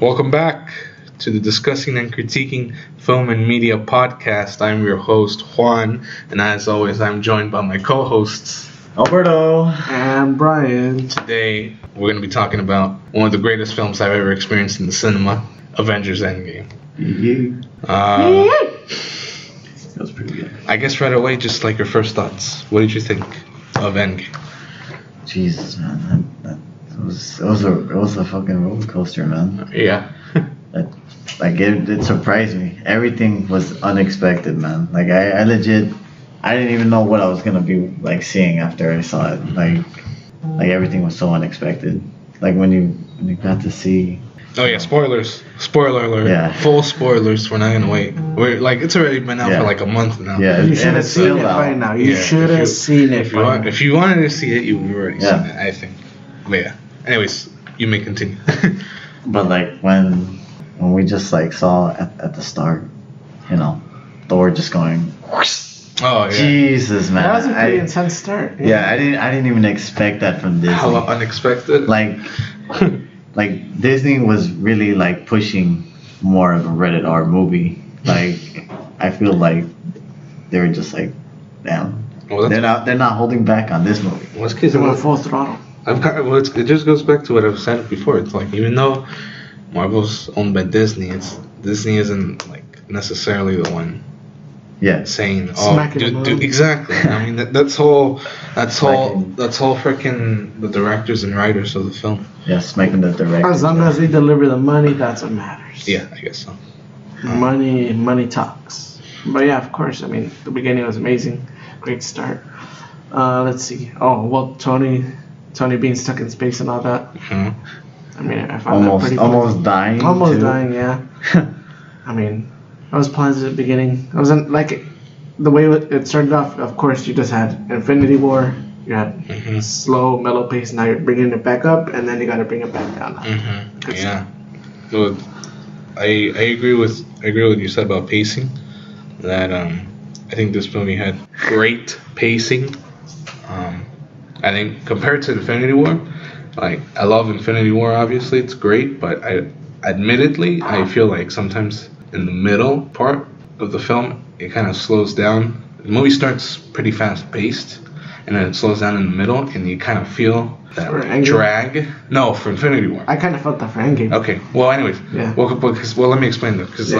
Welcome back to the Discussing and Critiquing Film and Media podcast. I'm your host, Juan, and as always, I'm joined by my co-hosts, Alberto and Brian. Today, we're going to be talking about one of the greatest films I've ever experienced in the cinema, Avengers Endgame. That was pretty good. I guess right away, just like your first thoughts, what did you think of Endgame? Jesus, man, it was a fucking roller coaster, man. Yeah. It surprised me. Everything was unexpected, man. Like I legit, I didn't even know what I was gonna be like seeing after I saw it. Like everything was so unexpected. Like when you got to see. Oh yeah, spoilers. Spoiler alert. Yeah. Full spoilers. We're not gonna wait. We're like it's already been out for like a month now. Yeah. You should have seen it by now. You should have seen it by now. If you wanted to see it, you've already seen Yeah. it, I think. But yeah. Anyways, you may continue. But like when we just like saw at the start, Thor just going. Whoosh. Oh yeah. Jesus, man. That was a pretty intense start. Yeah, I didn't even expect that from Disney. How unexpected. Like Disney was really like pushing more of a rated R movie. Like I feel like they were just like, damn, they're not holding back on this movie. Well, it's They went full throttle. it just goes back to what I've said before. It's like even though Marvel's owned by Disney, Disney isn't like necessarily the one. Yeah. Saying, do exactly. I mean, that's all freaking the directors and writers of the film. Yeah, smacking the director. As long as they deliver the money, that's what matters. Yeah, I guess so. Money talks. But yeah, of course. I mean, the beginning was amazing. Great start. Let's see. Oh, well, Tony being stuck in space and all that. Mm-hmm. I mean, I found that pretty cool. Almost dying. Almost dying, yeah. I mean, I was planned at the beginning. I wasn't like the way it started off. Of course, you just had Infinity War. You had slow, mellow pace. Now you're bringing it back up, and then you got to bring it back down. Mm-hmm. Yeah. Well, I agree with what you said about pacing. That I think this movie had great pacing. I think compared to Infinity War, like I love Infinity War. Obviously, it's great, but admittedly, I feel like sometimes in the middle part of the film, it kind of slows down. The movie starts pretty fast paced, and then it slows down in the middle, and you kind of feel that drag. No, for Infinity War. I kind of felt that for Endgame. Okay. Well, anyways. Yeah. Well, let me explain that. Because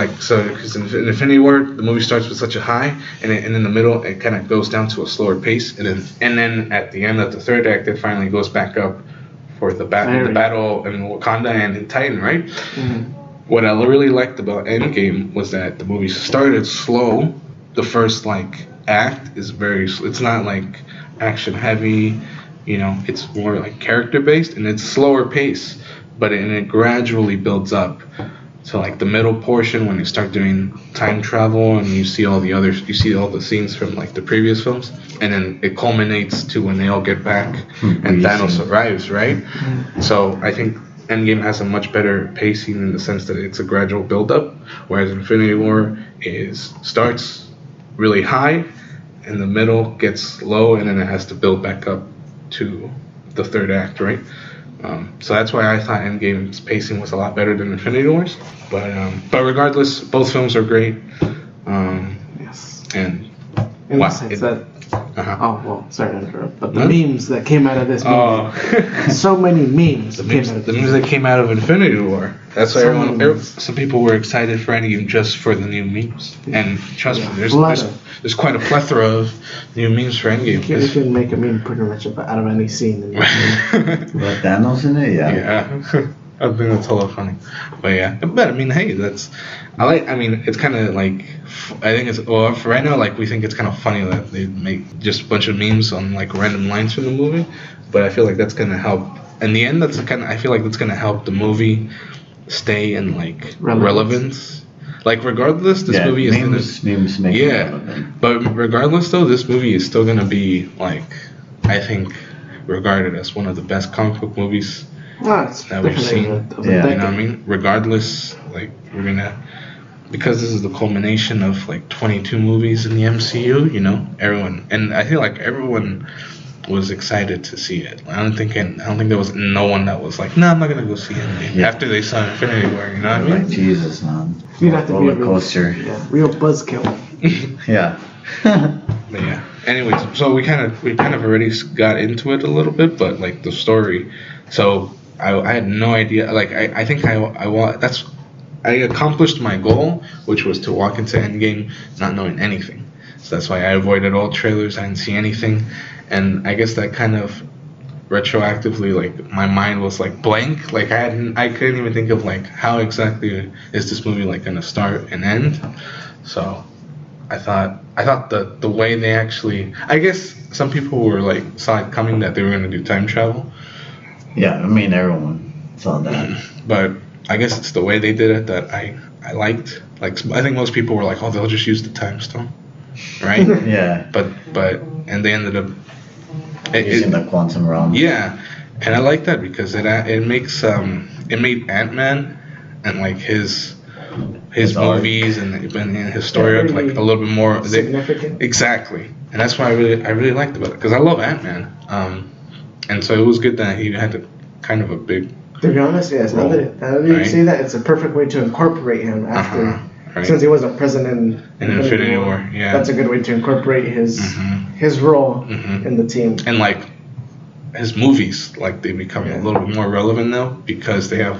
in Infinity War, the movie starts with such a high, and in the middle, it kind of goes down to a slower pace, and then at the end of the third act, it finally goes back up for the battle in Wakanda and in Titan, right? Mm-hmm. What I really liked about Endgame was that the movie started slow. The first act is it's not like action heavy, it's more like character based and it's slower pace, but it gradually builds up. So like the middle portion when you start doing time travel and you see all the scenes from like the previous films, and then it culminates to when they all get back and Thanos arrives, right? Mm-hmm. So I think Endgame has a much better pacing in the sense that it's a gradual build-up, whereas Infinity War starts really high, in the middle gets low, and then it has to build back up to the third act, right? So that's why I thought Endgame's pacing was a lot better than Infinity Wars. But regardless, both films are great. Yes. And in the sense that. Oh well, sorry to interrupt, but the memes that came out of this movie, so many memes. The memes that came out of Infinity War. That's why some people were excited for Endgame just for the new memes. And trust me, there's quite a plethora of new memes for Endgame. You can make a meme pretty much out of any scene. With Thanos in it, yeah. I think that's hella funny. But yeah, but I mean, hey, it's kind of like, I think it's, well, for right now, like, we think it's kind of funny that they make just a bunch of memes on, like, random lines from the movie, but I feel like that's going to help, in the end, I feel like that's going to help the movie stay in, like, relevance. Like, regardless, this movie is memes make it relevant. But regardless, though, this movie is still going to be, like, I think, regarded as one of the best comic book movies that we've seen. You know what I mean? Regardless, like, we're gonna, because this is the culmination of like 22 movies in the MCU, everyone, and I feel like everyone was excited to see it. I don't think there was no one that was like, no, I'm not gonna go see it after they saw Infinity War. You know what I mean? Like Jesus, man. You'd have to roller be a coaster. real buzzkill. Yeah. But yeah. Anyways, so we kind of already got into it a little bit, but like the story. So I had no idea. Like I think I accomplished my goal, which was to walk into Endgame not knowing anything. So that's why I avoided all trailers. I didn't see anything, and I guess that kind of retroactively, like my mind was like blank. Like I couldn't even think of like how exactly is this movie like gonna start and end. So I thought the way they actually, I guess some people were like saw it coming that they were gonna do time travel. Yeah, I mean everyone saw that. But I guess it's the way they did it that I liked. Like I think most people were like, oh, they'll just use the time stone, right? Yeah. But and they ended up using the quantum realm. Yeah, and I like that because it made Ant-Man and like his movies and his story arc like a little bit more significant. Exactly, and that's why I really liked about it because I love Ant-Man. And so it was good that he had kind of a big. To be honest, yes. Now that you say that, it's a perfect way to incorporate him after, since he wasn't present in Infinity War. Yeah, that's a good way to incorporate his role in the team. And like his movies, like they become a little bit more relevant now because they're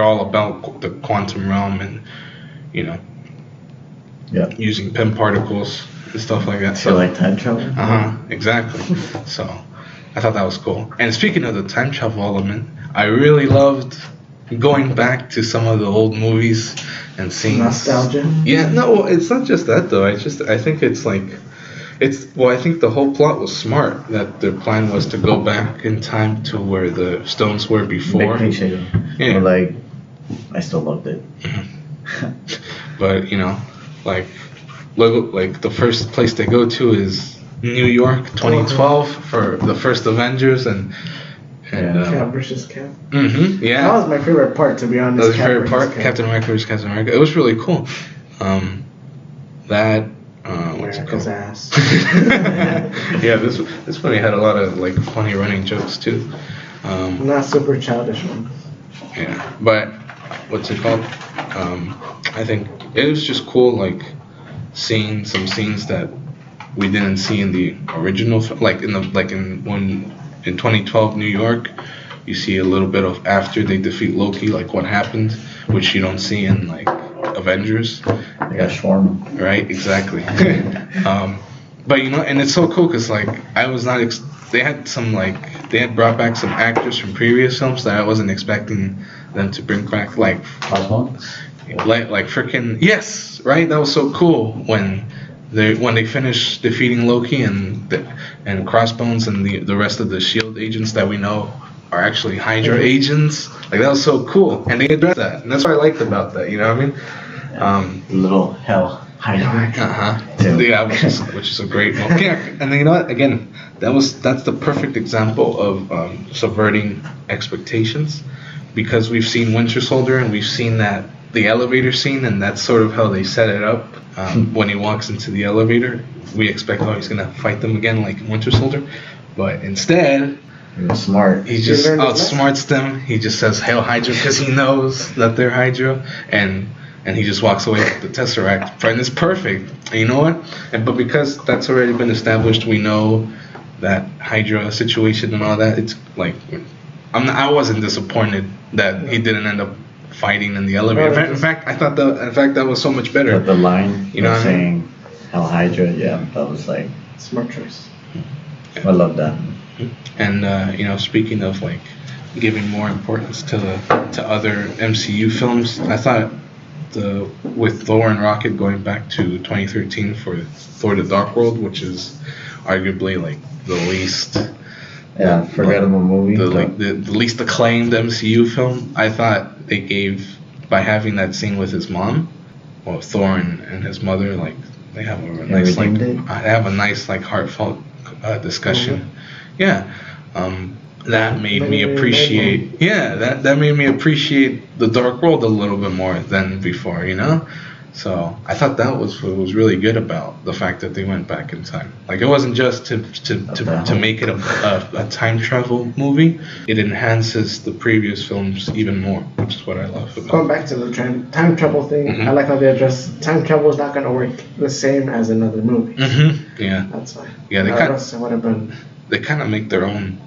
all about the quantum realm and using PEM particles and stuff like that. So like time travel. Exactly. So I thought that was cool. And speaking of the time travel element, I really loved going back to some of the old movies and seeing nostalgia. Yeah, no, it's not just that though. I think it's like I think the whole plot was smart. That their plan was to go back in time to where the stones were before. Big picture. Yeah. But like, I still loved it. But like the first place they go to is New York, 2012 for the first Avengers and Cap versus Cap. Yeah. That was my favorite part, to be honest. That was my favorite part. Captain America versus Captain America. It was really cool. What's it called? His ass. Yeah, this movie had a lot of like funny running jokes too. Not super childish ones. Yeah, but what's it called? I think it was just cool, like seeing some scenes that we didn't see in the original, like in 2012 New York. You see a little bit of after they defeat Loki, like what happened, which you don't see in like Avengers. Yeah, shawarma. Right, exactly. But and it's so cool because like I was not. They had brought back some actors from previous films that I wasn't expecting them to bring back, like freaking yes, right. That was so cool when they finished defeating Loki and Crossbones and the rest of the Shield agents that we know are actually Hydra agents. Like that was so cool, and they addressed that, and that's what I liked about that. You know what I mean? Little hell Hydra. Yeah, which is a great one. Yeah, and you know what? Again, that's the perfect example of subverting expectations, because we've seen Winter Soldier and we've seen the elevator scene, and that's sort of how they set it up. When he walks into the elevator, we expect he's gonna fight them again like in Winter Soldier, but instead. He was smart. He just outsmarts them. He just says "Hail Hydra" because he knows that they're Hydra, and he just walks away with the Tesseract. And it's perfect. And you know what? But because that's already been established, we know that Hydra situation and all that. It's like I wasn't disappointed that he didn't end up fighting in the elevator. In fact, I thought that was so much better. But the line, saying "Hail Hydra," yeah, that was like smart choice. I love that. And speaking of like giving more importance to other MCU films, I thought with Thor and Rocket going back to 2013 for Thor: The Dark World, which is arguably like the least forgettable movie, the least acclaimed MCU film. I thought they gave, by having that scene with his mom, Thor and his mother, like they have a nice heartfelt discussion. Yeah, that made me appreciate. Yeah, that made me appreciate the Dark World a little bit more than before. So I thought that was what was really good about the fact that they went back in time. Like it wasn't just to make it a time travel movie. It enhances the previous films even more, which is what I love about. Going back to the time travel thing, Mm-hmm. I like how they address time travel is not going to work the same as another movie. Mm-hmm. Yeah. That's fine. Yeah, they kind of make their own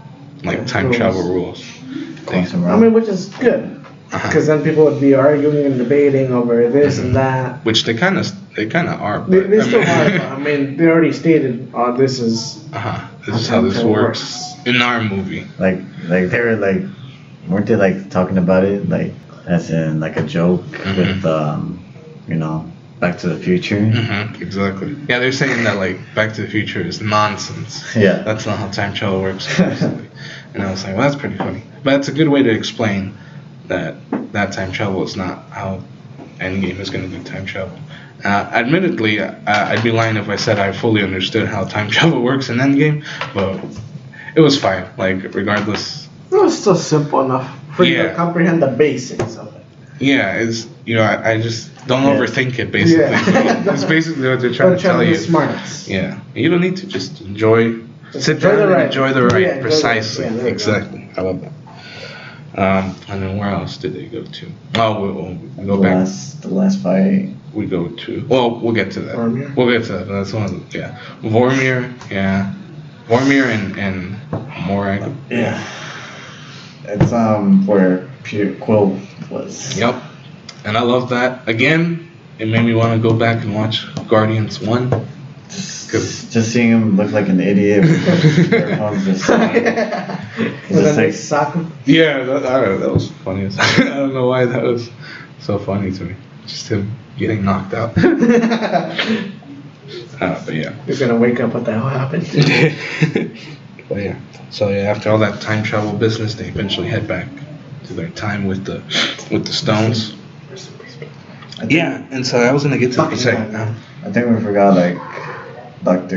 like time rules. travel rules. I mean, which is good. Because then people would be arguing and debating over this and that. Which they kind of are. They still are. But, I mean, they already stated, this is. This is how this works in our movie. Like they were like, weren't they like talking about it like as in like a joke with Back to the Future? Mm-hmm, exactly. Yeah, they're saying that like Back to the Future is nonsense. Yeah. That's not how time travel works. Basically. And I was like, well, that's pretty funny. But it's a good way to explain that time travel is not how Endgame is going to do time travel. Admittedly, I'd be lying if I said I fully understood how time travel works in Endgame, but it was fine. Like, regardless. It was still simple enough for you to comprehend the basics of it. Yeah, it's I just don't overthink it. Basically, it's basically what they're trying to tell you. Smarts. Yeah, you don't need to just enjoy. Sit down and enjoy the ride. Precisely, exactly. I love that. And then where else did they go to? Oh, we go back. The last fight. We go to. Well, we'll get to that. Vormir? We'll get to that. That's one of them. Yeah, Vormir. Yeah, Vormir and Morag. Yeah. It's where Quill was. Yep. And I love that. Again, it made me want to go back and watch Guardians 1. Just seeing him look like an idiot with earphones just soccer. Yeah, that was funny. I don't know why that was so funny to me. Just him getting knocked out. But yeah. He's gonna wake up. What the hell happened? But yeah. So yeah, after all that time travel business, they eventually head back to their time with the stones. Yeah, and so I was gonna get to the second. I think we forgot like not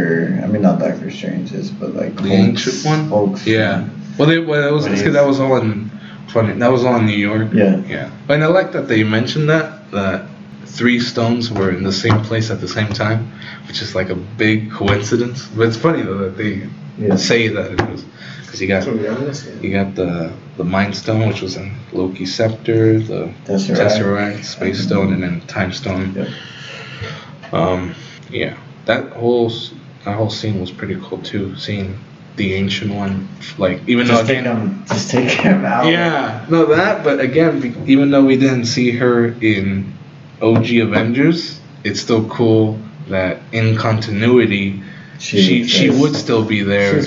Doctor Strange's, but like the ancient one. Folks. Yeah. Well, that was all in funny. That was all in New York. Yeah. Yeah. And I like that they mentioned that 3 stones were in the same place at the same time, which is like a big coincidence. But it's funny though that they say that it was because you got the Mind Stone, which was in Loki's scepter, the Tesseract, Space Stone, and then Time Stone. Yep. Yeah. That whole scene was pretty cool too. Seeing the ancient one, like even just though take him out. Yeah, no that. But again, even though we didn't see her in OG Avengers, it's still cool that in continuity she would still be there,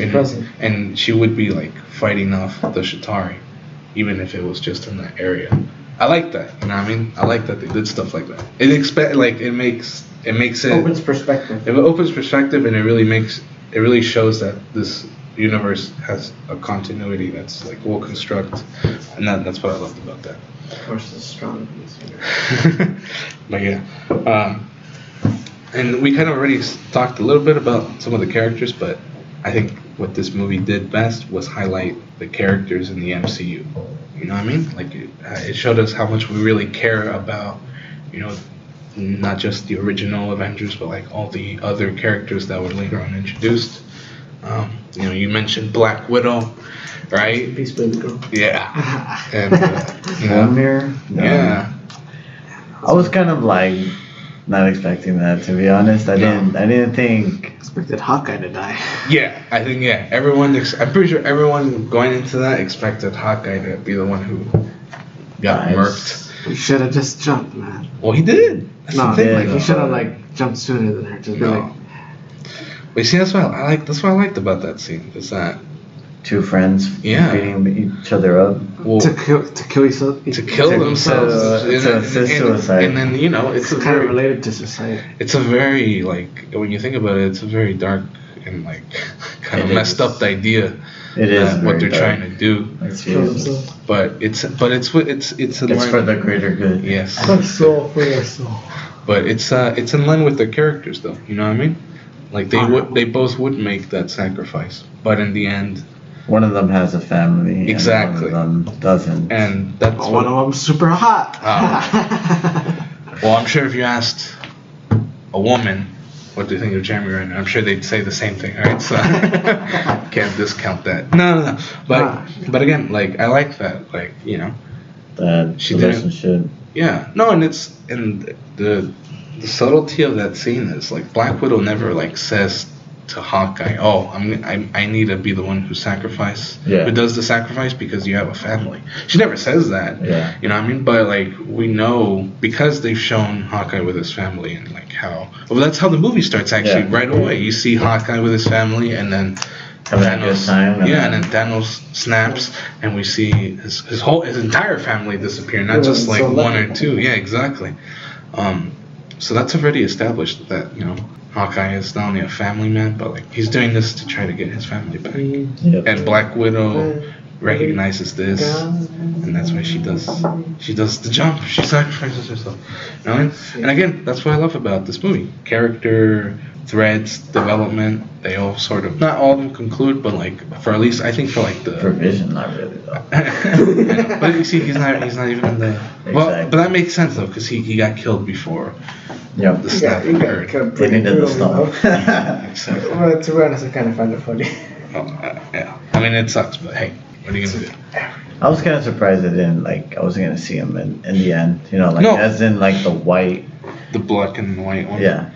and she would be like fighting off the Chitauri, even if it was just in that area. I like that. You know what I mean? I like that they did stuff like that. It makes it opens perspective. It opens perspective, and it really shows that this universe has a continuity that's like well constructed, and that's what I loved about that. Of course, it's strong in this universe. But yeah, and we kind of already talked a little bit about some of the characters, but I think what this movie did best was highlight the characters in the MCU. You know what I mean? Like it showed us how much we really care about, not just the original Avengers, but like all the other characters that were later on introduced. You mentioned Black Widow, right? Peace, baby girl. Yeah. And Yeah. I was kind of like not expecting that, to be honest. I didn't think. Expected Hawkeye to die. Yeah, I think I'm pretty sure everyone going into that expected Hawkeye to be the one who got murked. He should have just jumped, man. Well, he did. That's the thing. He should have jumped sooner than her. Just be like. But see, that's what I liked about that scene. Is that two friends beating each other up to kill themselves. Suicide. And then it's kind of related to society. It's a very when you think about it, it's a very dark and kind of messed up idea. It is what they're trying to do. But it's for the greater good. Yes. Soul for your soul. But it's in line with their characters, though. You know what I mean? Like they both would make that sacrifice, but in the end, one of them has a family. Exactly. And one of them doesn't. And that's one of them's super hot. Well, I'm sure if you asked a woman what do you think of Jeremy Renner, I'm sure they'd say the same thing, right? So can't discount that. No. But again, like I like that, like That she relationship. yeah. No, and the subtlety of that scene is like Black Widow never like says to Hawkeye, "Oh, I need to be the one who who does the sacrifice because you have a family." She never says that. Yeah. You know what I mean? But like we know because they've shown Hawkeye with his family and like how that's how the movie starts actually right away. You see Hawkeye with his family and then Thanos, and then Thanos snaps and we see his entire family disappear, not just like one or two. Yeah, exactly. So that's already established that Hawkeye is not only a family man, but like he's doing this to try to get his family back. Yep. And Black Widow recognizes this, and that's why she does the jump. She sacrifices herself. You know? And again, that's what I love about this movie. Character threads, development, they all sort of not all of them conclude, but like for at least I think for like the Vision, not really though. But you see, he's not even in the well. But that makes sense though, because he got killed before. Yep. The snap occurred. They needed the stop. Exactly. Well, to be honest, I kind of find it funny. Yeah. I mean, it sucks, but hey, what are you gonna do? I was kind of surprised I didn't I wasn't gonna see him in the end. As in like the white. The black and white one. Yeah.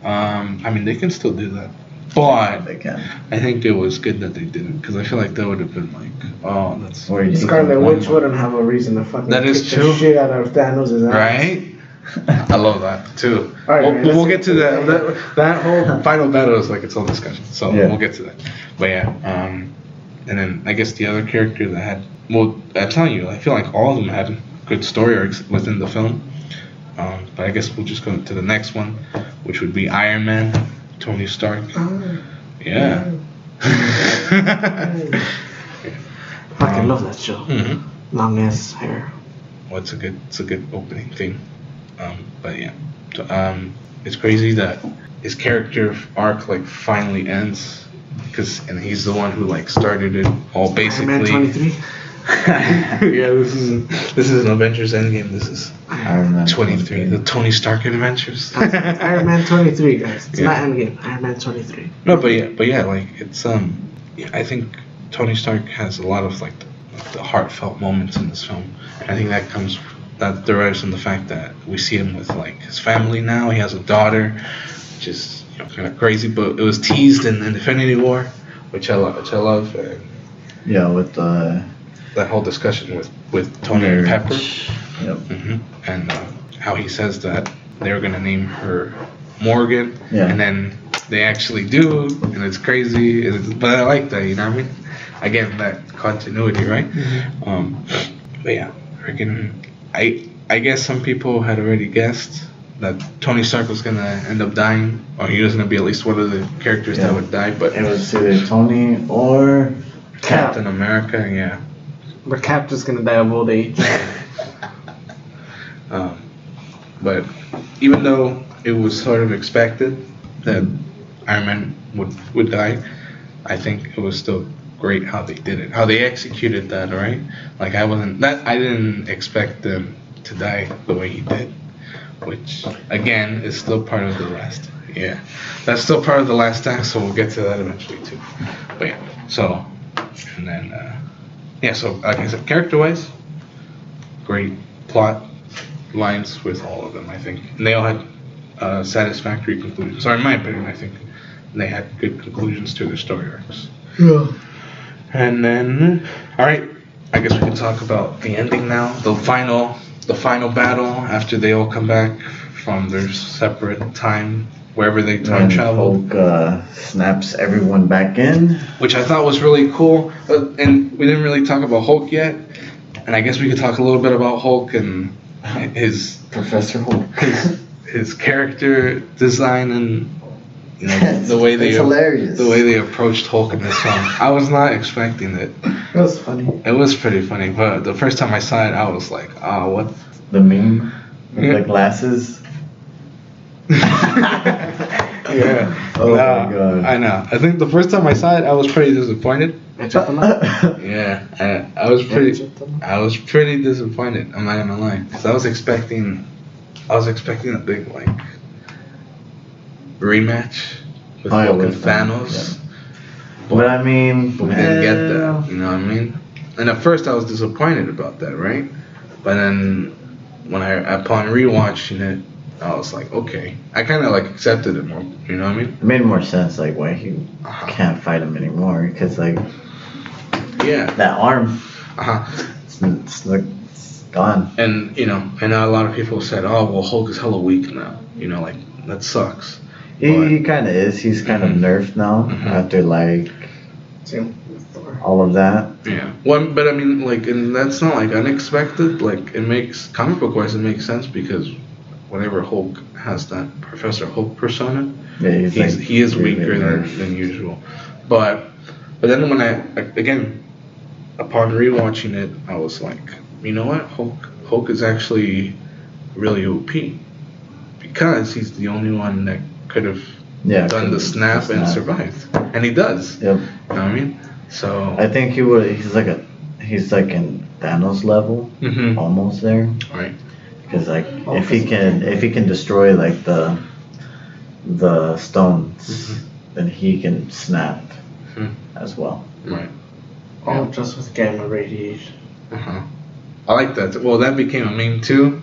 I mean, they can still do that, but They can. I think it was good that they didn't, because I feel like that would have been like, oh, that's Scarlet Witch wouldn't have a reason to fucking that is kick true. the shit out of Thanos' ass. Right. I love that too. All right, man, we'll get to that whole final battle is like its own discussion, so we'll get to that. But yeah, and then I guess the other character that had, well, I'm telling you, I feel like all of them had good story arcs within the film. But I guess we'll just go to the next one, which would be Iron Man, Tony Stark. Yeah. Fucking love that show. Mm-hmm. Long ass hair. Well, it's a good opening theme. But yeah, so, it's crazy that his character arc like finally ends, and he's the one who like started it all basically. Iron Man 23. Yeah, this is an Avengers Endgame. This is Iron Man 23, the Tony Stark Adventures. Iron Man 23, guys. It's not Endgame. Iron Man 23. No, but yeah, like it's I think Tony Stark has a lot of like the heartfelt moments in this film, and I think that derives from the fact that we see him with like his family now. He has a daughter, which is kind of crazy, but it was teased in Infinity War, which I love. And yeah, with that whole discussion with Tony and Pepper. Yep. Mm-hmm. And how he says that they were gonna name her Morgan, and then they actually do, and it's crazy. But I like that, you know what I mean? Again, that continuity, right? Mm-hmm. But yeah, freaking. I guess some people had already guessed that Tony Stark was gonna end up dying, or he was gonna be at least one of the characters that would die. But it was either Tony or Captain America, yeah. But Cap just gonna die of old age. But even though it was sort of expected that Iron Man would die, I think it was still great how they did it, how they executed that, right? Like I didn't expect them to die the way he did, which again is still part of the last. Yeah, that's still part of the last act, so we'll get to that eventually too. But yeah, so and then so like I said, character-wise, great plot lines with all of them, I think, and they all had satisfactory conclusions. Or in my opinion, I think they had good conclusions to their story arcs. Yeah. And then, all right, I guess we can talk about the ending now. The final battle after they all come back from their separate time, wherever they time traveled. Hulk snaps everyone back in, which I thought was really cool. And we didn't really talk about Hulk yet. And I guess we could talk a little bit about Hulk and his Professor Hulk, his character design and the way they approached Hulk in this film. I was not expecting it. It was funny. It was pretty funny, but the first time I saw it, I was like, "Oh, what?" The meme with the glasses. Yeah. Oh my god. I know. I think the first time I saw it, I was pretty disappointed. Yeah, I was pretty disappointed. I'm not gonna lie, because I was expecting I was expecting a big like rematch with Oh, yeah, Hulk and with Thanos. But I mean, But we didn't get that, you know what I mean? And at first I was disappointed about that, right? But then upon rewatching it, I was like, okay. I kind of like accepted it more, you know what I mean? It made more sense, like why he can't fight him anymore, because like Yeah. that arm, Uh-huh. it's gone. And, you know, I know a lot of people said, oh, well, Hulk is hella weak now. You know, like, that sucks. He kind of is. He's kind of nerfed now after like all of that. Yeah. Well, but I mean, like, and that's not like unexpected. Like, it makes comic book wise, it makes sense because whenever Hulk has that Professor Hulk persona, Yeah, he is weaker than usual. But then when again, upon rewatching it, I was like, you know what, Hulk is actually really OP because he's the only one that could have done the snap and survived, and he does. Yep. You know what I mean? So I think he's like in Thanos level, almost there. Right. Because like if he can destroy like the stones, then he can snap as well. Right. All just with gamma radiation. I like that. Well, that became a meme too.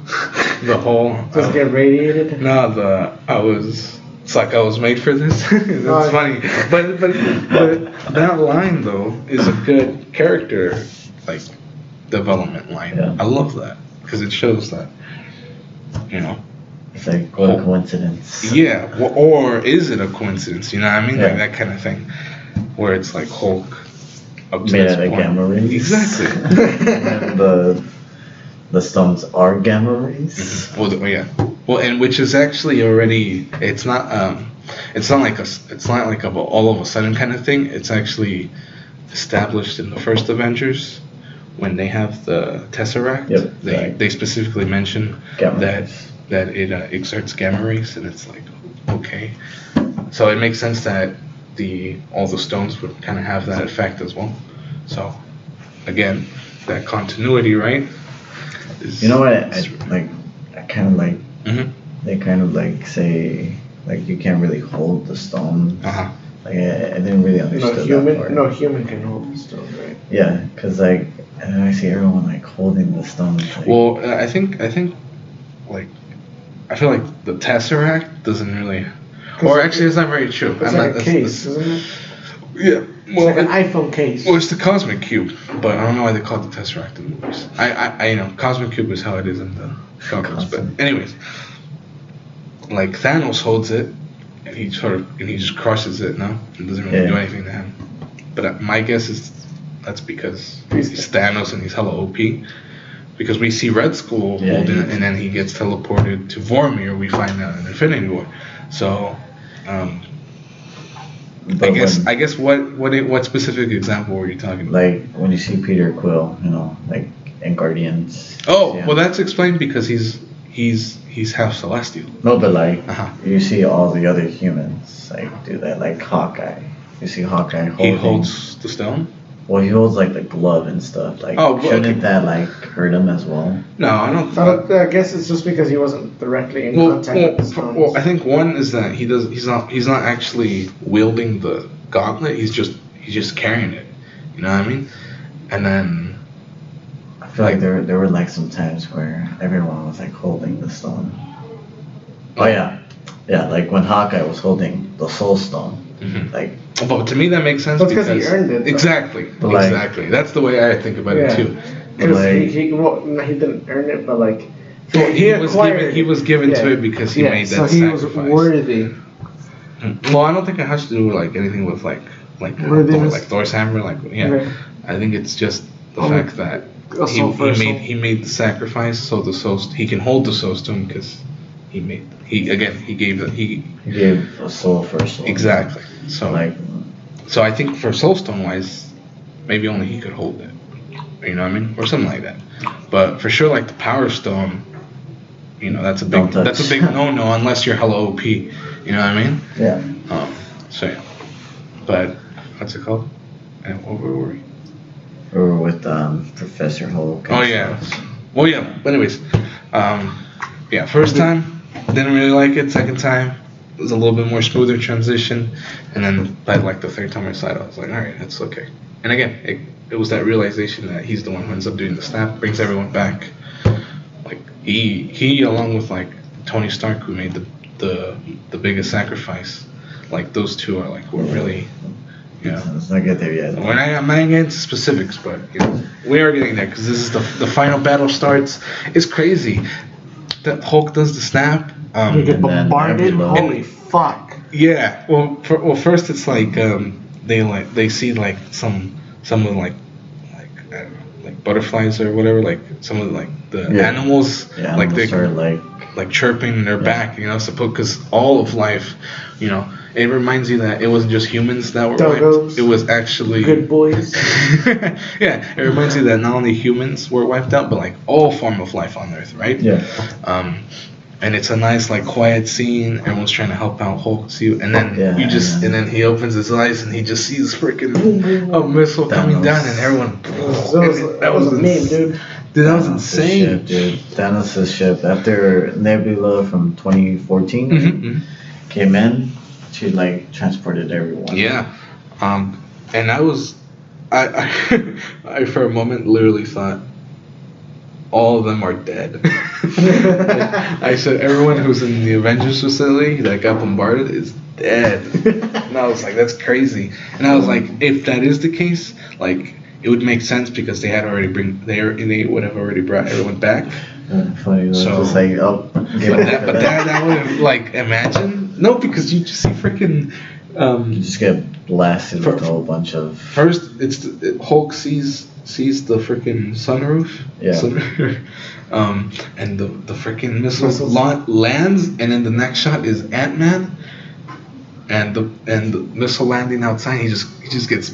The whole Just get radiated. No, it's like I was made for this. That's funny. But that line though is a good character like development line. Yeah. I love that because it shows that, you know. It's like what a coincidence. Yeah. Or is it a coincidence? You know what I mean? Yeah. Like that kind of thing, where it's like Hulk up to Made this out of point. gamma rays. Exactly. And the stones are gamma rays. Well, yeah. Well, and which is actually already. It's not like a all of a sudden kind of thing. It's actually established in the first Avengers when they have the Tesseract. Yep. They specifically mention Gamma that rays. that it exerts gamma rays, and it's like okay. So it makes sense that all the stones would kind of have that effect as well. So again, that continuity, right? You know what? I kind of like. Mhm. They kind of like say like you can't really hold the stone. Uh-huh. Like I didn't really understand that part. No human can hold the stone, right? Yeah, cause like and then I see everyone like holding the stones. Like, Well, I think like I feel like the Tesseract doesn't really, or actually it's not very true. It's like a case, isn't it? Yeah. Well, It's like an iPhone case. Well, it's the Cosmic Cube, but I don't know why they call it the Tesseract in the movies. I know Cosmic Cube is how it is in the comics, but anyways, like Thanos holds it, and he just crushes it, no, and doesn't really do anything to him. But my guess is that's because he's Thanos and he's hella OP. Because we see Red Skull holding it, and then he gets teleported to Vormir. We find out in Infinity War. So. I guess what specific example were you talking about? Like when you see Peter Quill, you know, like in Guardians. Oh, well, that's explained because he's half celestial. No, but like you see all the other humans like do that, like Hawkeye. You see Hawkeye holding. He holds the stone. Well, he holds like the glove and stuff. Like, shouldn't that like hurt him as well? No, I don't. I guess it's just because he wasn't directly in contact with the stones. Well, I think one is that he's not actually wielding the gauntlet. He's just carrying it. You know what I mean? And then I feel like there were like some times where everyone was like holding the stone. Oh yeah, like when Hawkeye was holding the Soul Stone, like. But to me that makes sense because he earned it. Exactly. Like, exactly. That's the way I think about it too. Because like, he didn't earn it, but like he was given to it because he made that sacrifice. So he was worthy. Well, I don't think it has to do like anything with like Thor's hammer. I think it's just the fact that he made the sacrifice so he can hold the Soul Stone because he gave a soul for a soul. Exactly. So I think for Soul Stone wise, maybe only he could hold it. You know what I mean? Or something like that. But for sure, like the Power Stone, you know, that's a big no unless you're hella OP. You know what I mean? Yeah. So yeah. But what's it called? And what were we? We were with Professor Hulk. Oh yeah. Well yeah. But anyways, Yeah, first time didn't really like it. Second time it was a little bit more smoother transition, and then by like the third time I saw it, I was like, all right, it's okay. And again, it was that realization that he's the one who ends up doing the snap, brings everyone back. Like he along with like Tony Stark, who made the biggest sacrifice. Like those two are like were really. Yeah. Let's not get there yet. I'm not getting into specifics, but we are getting there because this is the final battle starts. It's crazy that Hulk does the snap. You get bombarded. and- Holy fuck! Yeah. Well, first it's like they see like some of like I don't know, like butterflies or whatever, like some of like the animals, Yeah, like they start like chirping in their back, because all of life, it reminds you that it wasn't just humans that were Doggos. wiped. It was actually Good boys. yeah, it reminds you that not only humans were wiped out, but like all form of life on Earth, right? Yeah. And it's a nice like quiet scene. Everyone's trying to help out Hulk too, and then and then he opens his eyes and he just sees freaking a missile coming down, and everyone. That was a meme, dude. Dude, that was insane. Ship, dude. Thanos' ship after Nebula from 2014 came in, she like transported everyone. Yeah, and I for a moment literally thought all of them are dead. I said everyone who's in the Avengers facility that got bombarded is dead. And I was like, that's crazy. And I was like, if that is the case, like it would make sense because they would have already brought everyone back. Funny, So- just like But that would have like imagine because you just see freaking. you just get blasted with a whole bunch of. First, Hulk sees the freaking sunroof. Yeah. And the freaking missile lands, and then the next shot is Ant-Man, and the missile landing outside. He just gets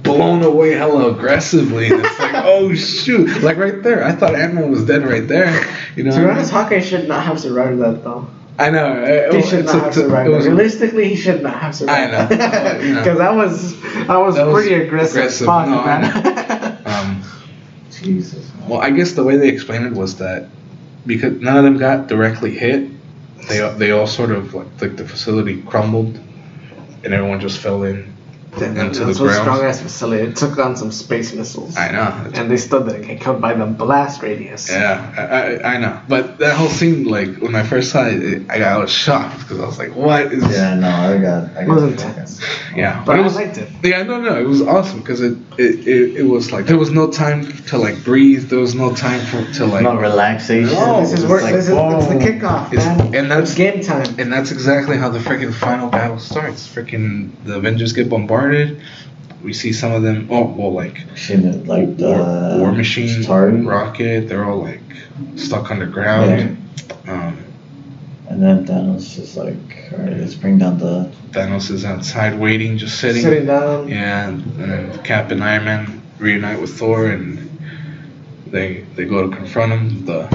blown away hella aggressively, and it's like, oh shoot! Like right there, I thought Ant-Man was dead right there. To be honest, Hawkeye should not have survived that though. I know. He should not have survived. Realistically, he should not have survived. I know. Because that was pretty aggressive. Fuck, No, I man. Jesus. Well, I guess the way they explained it was that because none of them got directly hit, they all sort of like the facility crumbled, and everyone just fell into the That's a ground. strong ass facility. It took on some space missiles. I know. And they still didn't get killed by the blast radius. Yeah, I know. But that whole scene, like when I first saw it, I was shocked because I was like, "What is?" Yeah, no, I got. It was intense. Yeah, But it I was, liked it. Yeah, no, it was awesome because it was like there was no time to like breathe. There was no time to like. No relaxation. No, This is Just where like, it's the boom. kickoff, It's- man. and that's- It's game time. And that's exactly how the freaking final battle starts. Freaking the Avengers get bombarded. We see some of them. Oh, well, like Shit, like the War Machine, Starry. Rocket. They're all like stuck underground. And then Thanos is like, alright, let's bring down the. Thanos is outside waiting, just sitting. Sitting down. Yeah, and then Cap and Iron Man reunite with Thor, and they go to confront him. The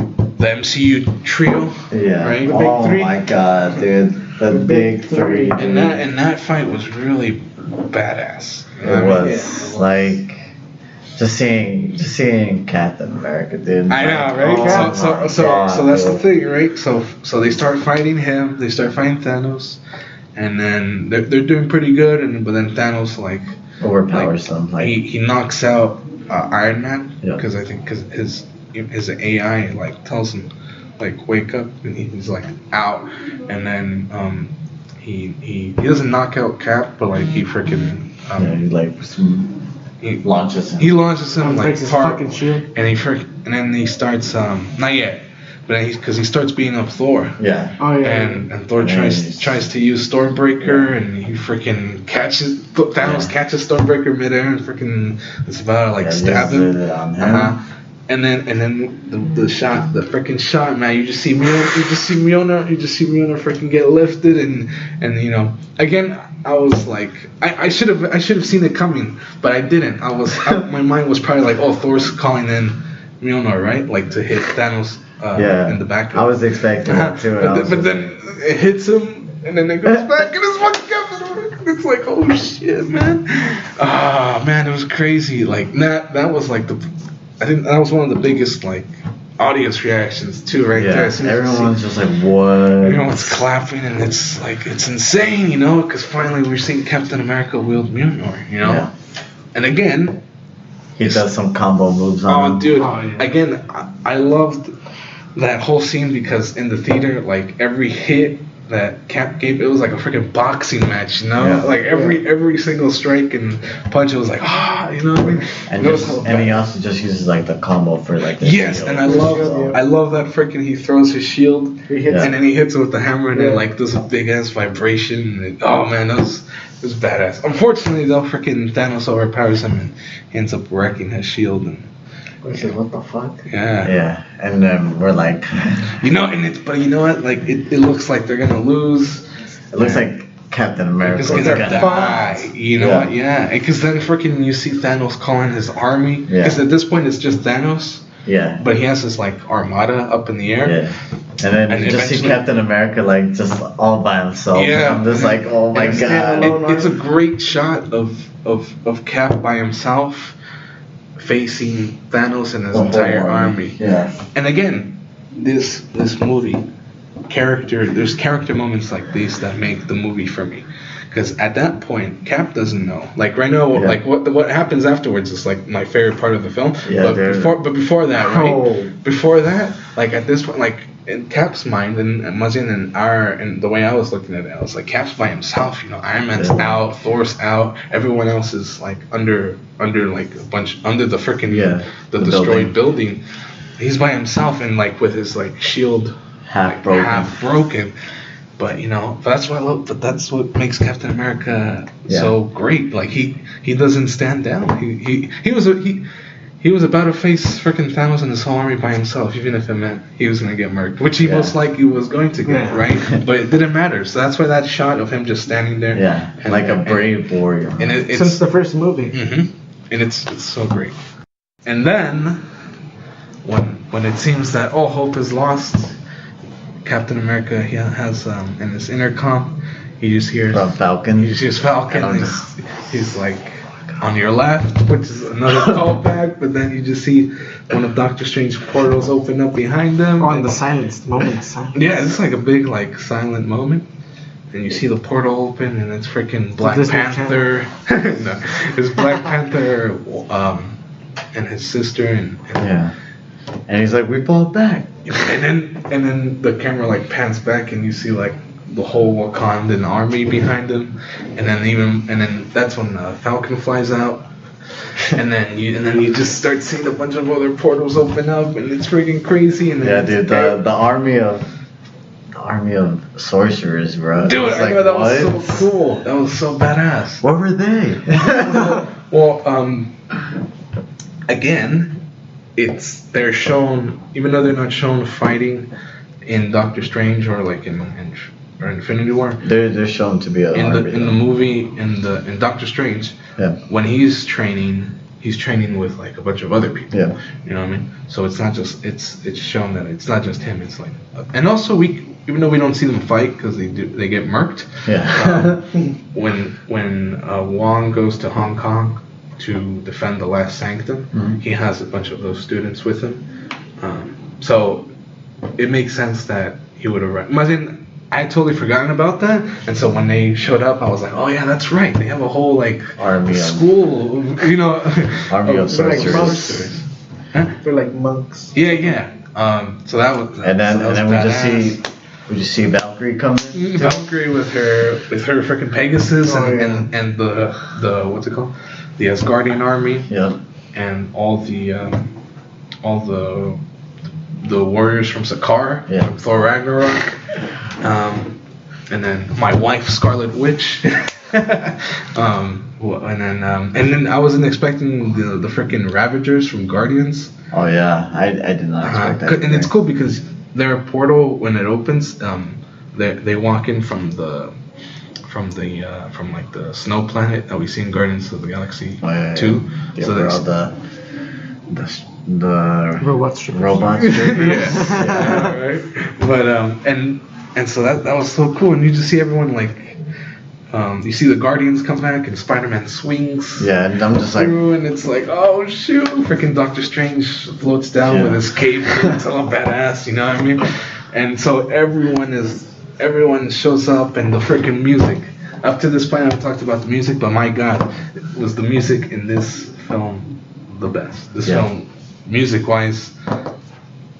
MCU trio. Yeah. Right? The big Oh three. my god, dude. The big three. And that fight was really badass. You know It what I mean? was like just seeing Captain America, dude. I know, right? Oh so my that's the God, thing, right? So they start fighting him. They start fighting Thanos, and then they're doing pretty good. But then Thanos like overpowers them. Like he knocks out Iron Man Yeah. because I think his AI like tells him like wake up, and he's like out, and then he doesn't knock out Cap, but like he freaking he like he launches him. he launches him like Breaks his far, fucking shield. and then he starts not yet, but because he starts beating up Thor. Yeah. Oh yeah. And Thor Nice. tries to use Stormbreaker, and he freaking Thanos catches Stormbreaker midair and freaking is about to like stab him. It on him. And then the freaking shot, man. You just see Mjolnir freaking get lifted, and again I was like I should have seen it coming, but I didn't. My mind was probably like, oh, Thor's calling in Mjolnir, right? Like to hit Thanos in the back. I was expecting that too. But then it hits him, and then it goes back, and it's fucking Captain. It's like, oh shit, man. Ah, man, it was crazy. Like that was like I think that was one of the biggest like audience reactions too, right Yeah, there. As soon as you see- everyone's just like, what? everyone's clapping, and it's like it's insane, you know, because finally we're seeing Captain America wield Mjolnir, you know. Yeah. And again, He does some combo moves on oh him. dude, Oh, yeah. again, I loved that whole scene because in the theater, like every hit that Cap gave, it was like a freaking boxing match, you know. Yeah. Like every single strike and punch, it was like you know what I mean. And, It was just, so and he bad. also just uses like the combo for like the Yes, shield. and I love that freaking he throws his shield He hits Yeah. and then he hits it with the hammer and Yeah. then like does a big ass vibration and oh man, that was badass. Unfortunately though, freaking Thanos overpowers him and he ends up wrecking his shield and I said, what the fuck? yeah. Yeah, and then we're like, You know, but you know what? Like it looks like they're gonna lose. it looks like Captain America Because is they're gonna die. You know what? Yeah. Because then freaking you see Thanos calling his army. Yeah. Because at this point it's just Thanos, Yeah. but he has this like armada up in the air. Yeah. And then And you just see eventually- Captain America like just all by himself. Yeah. I'm just like, oh my And god. it's a great shot of Cap by himself facing Thanos and his The whole entire army. Yeah. And again, this movie there's character moments like these that make the movie for me. Because at that point, Cap doesn't know. Like right now, Yeah. like what happens afterwards is like my favorite part of the film. Yeah, but before that, right? Oh. Before that, like at this point, like in Cap's mind and Mazin and the way I was looking at it, I was like, Cap's by himself. You know, Iron Man's Yeah. out, Thor's out, everyone else is like under like a bunch under the freaking the destroyed building. He's by himself and like with his like shield Half like, broken. But you know, that's what I love. But that's what makes Captain America Yeah. so great. Like he doesn't stand down. He was about to face freaking Thanos and his whole army by himself, even if it meant he was gonna get murked, which he Yeah. most likely was going to get, Yeah. right? But it didn't matter. So that's why that shot of him just standing there. Yeah. Like a brave warrior. And it's Since the first movie. and it's so great. And then when it seems that all hope is lost, Captain America he has in his intercom, he just hears From Falcon. he just hears Falcon. And I'm He's like on your left, which is another callback. But then you just see one of Doctor Strange's portals open up behind him. On the silence, the moment of silence. Yeah, it's like a big like silent moment. And you see the portal open, and it's freaking Black Disney Panther. No, it's Black Panther, and his sister, and Yeah. And he's like, we fought back. and then the camera like pans back, and you see like the whole Wakandan army behind him, and then that's when Falcon flies out, and then you just start seeing a bunch of other portals open up, and it's freaking crazy. And then Yeah, dude, the army of sorcerers, bro. dude, It's I like, know that what? was so cool. That was so badass. What were they? Well, again, they're shown, even though they're not shown fighting in Doctor Strange or like in Infinity War. They're shown to be a In army, the though. movie in Doctor Strange, Yeah. when he's training with like a bunch of other people. Yeah. You know what I mean? So it's not just it's shown that it's not just him. It's like and also even though we don't see them fight because they get murked. Yeah. When Juan goes to Hong Kong to defend the last sanctum, Mhm. he has a bunch of those students with him. So it makes sense that he would have. I had totally forgotten about that, and so when they showed up, I was like, "Oh yeah, that's right. They have a whole like Army of- school, you know, Army of They're like sorcerers. monks. Huh? They're like monks. Yeah. So that was. And then so that and was then badass. we just see Valkyrie come in. Valkyrie with her freaking Pegasus Oh, and the what's it called, the Asgardian army. Yeah. And all the warriors from Sakaar, Yeah. from Thor Ragnarok, and then my wife Scarlet Witch, and then I wasn't expecting the freaking Ravagers from Guardians, Oh yeah, I did not expect that. and it's either. cool because their portal when it opens, they walk in from like the snow planet that we see in Guardians of the Galaxy Oh, yeah, 2. Yeah, So where all that's the Robot strippers. robots. yeah, right. But and so that was so cool, and you just see everyone like You see the Guardians come back and Spider-Man swings. Yeah, and I'm just like, through, and it's like, oh shoot! Freaking Doctor Strange floats down with his cape. It's all badass, you know what I mean? And so everyone shows up, and the freaking music. Up to this point, I've talked about the music, but my God, was the music in this film the best? This film, music-wise,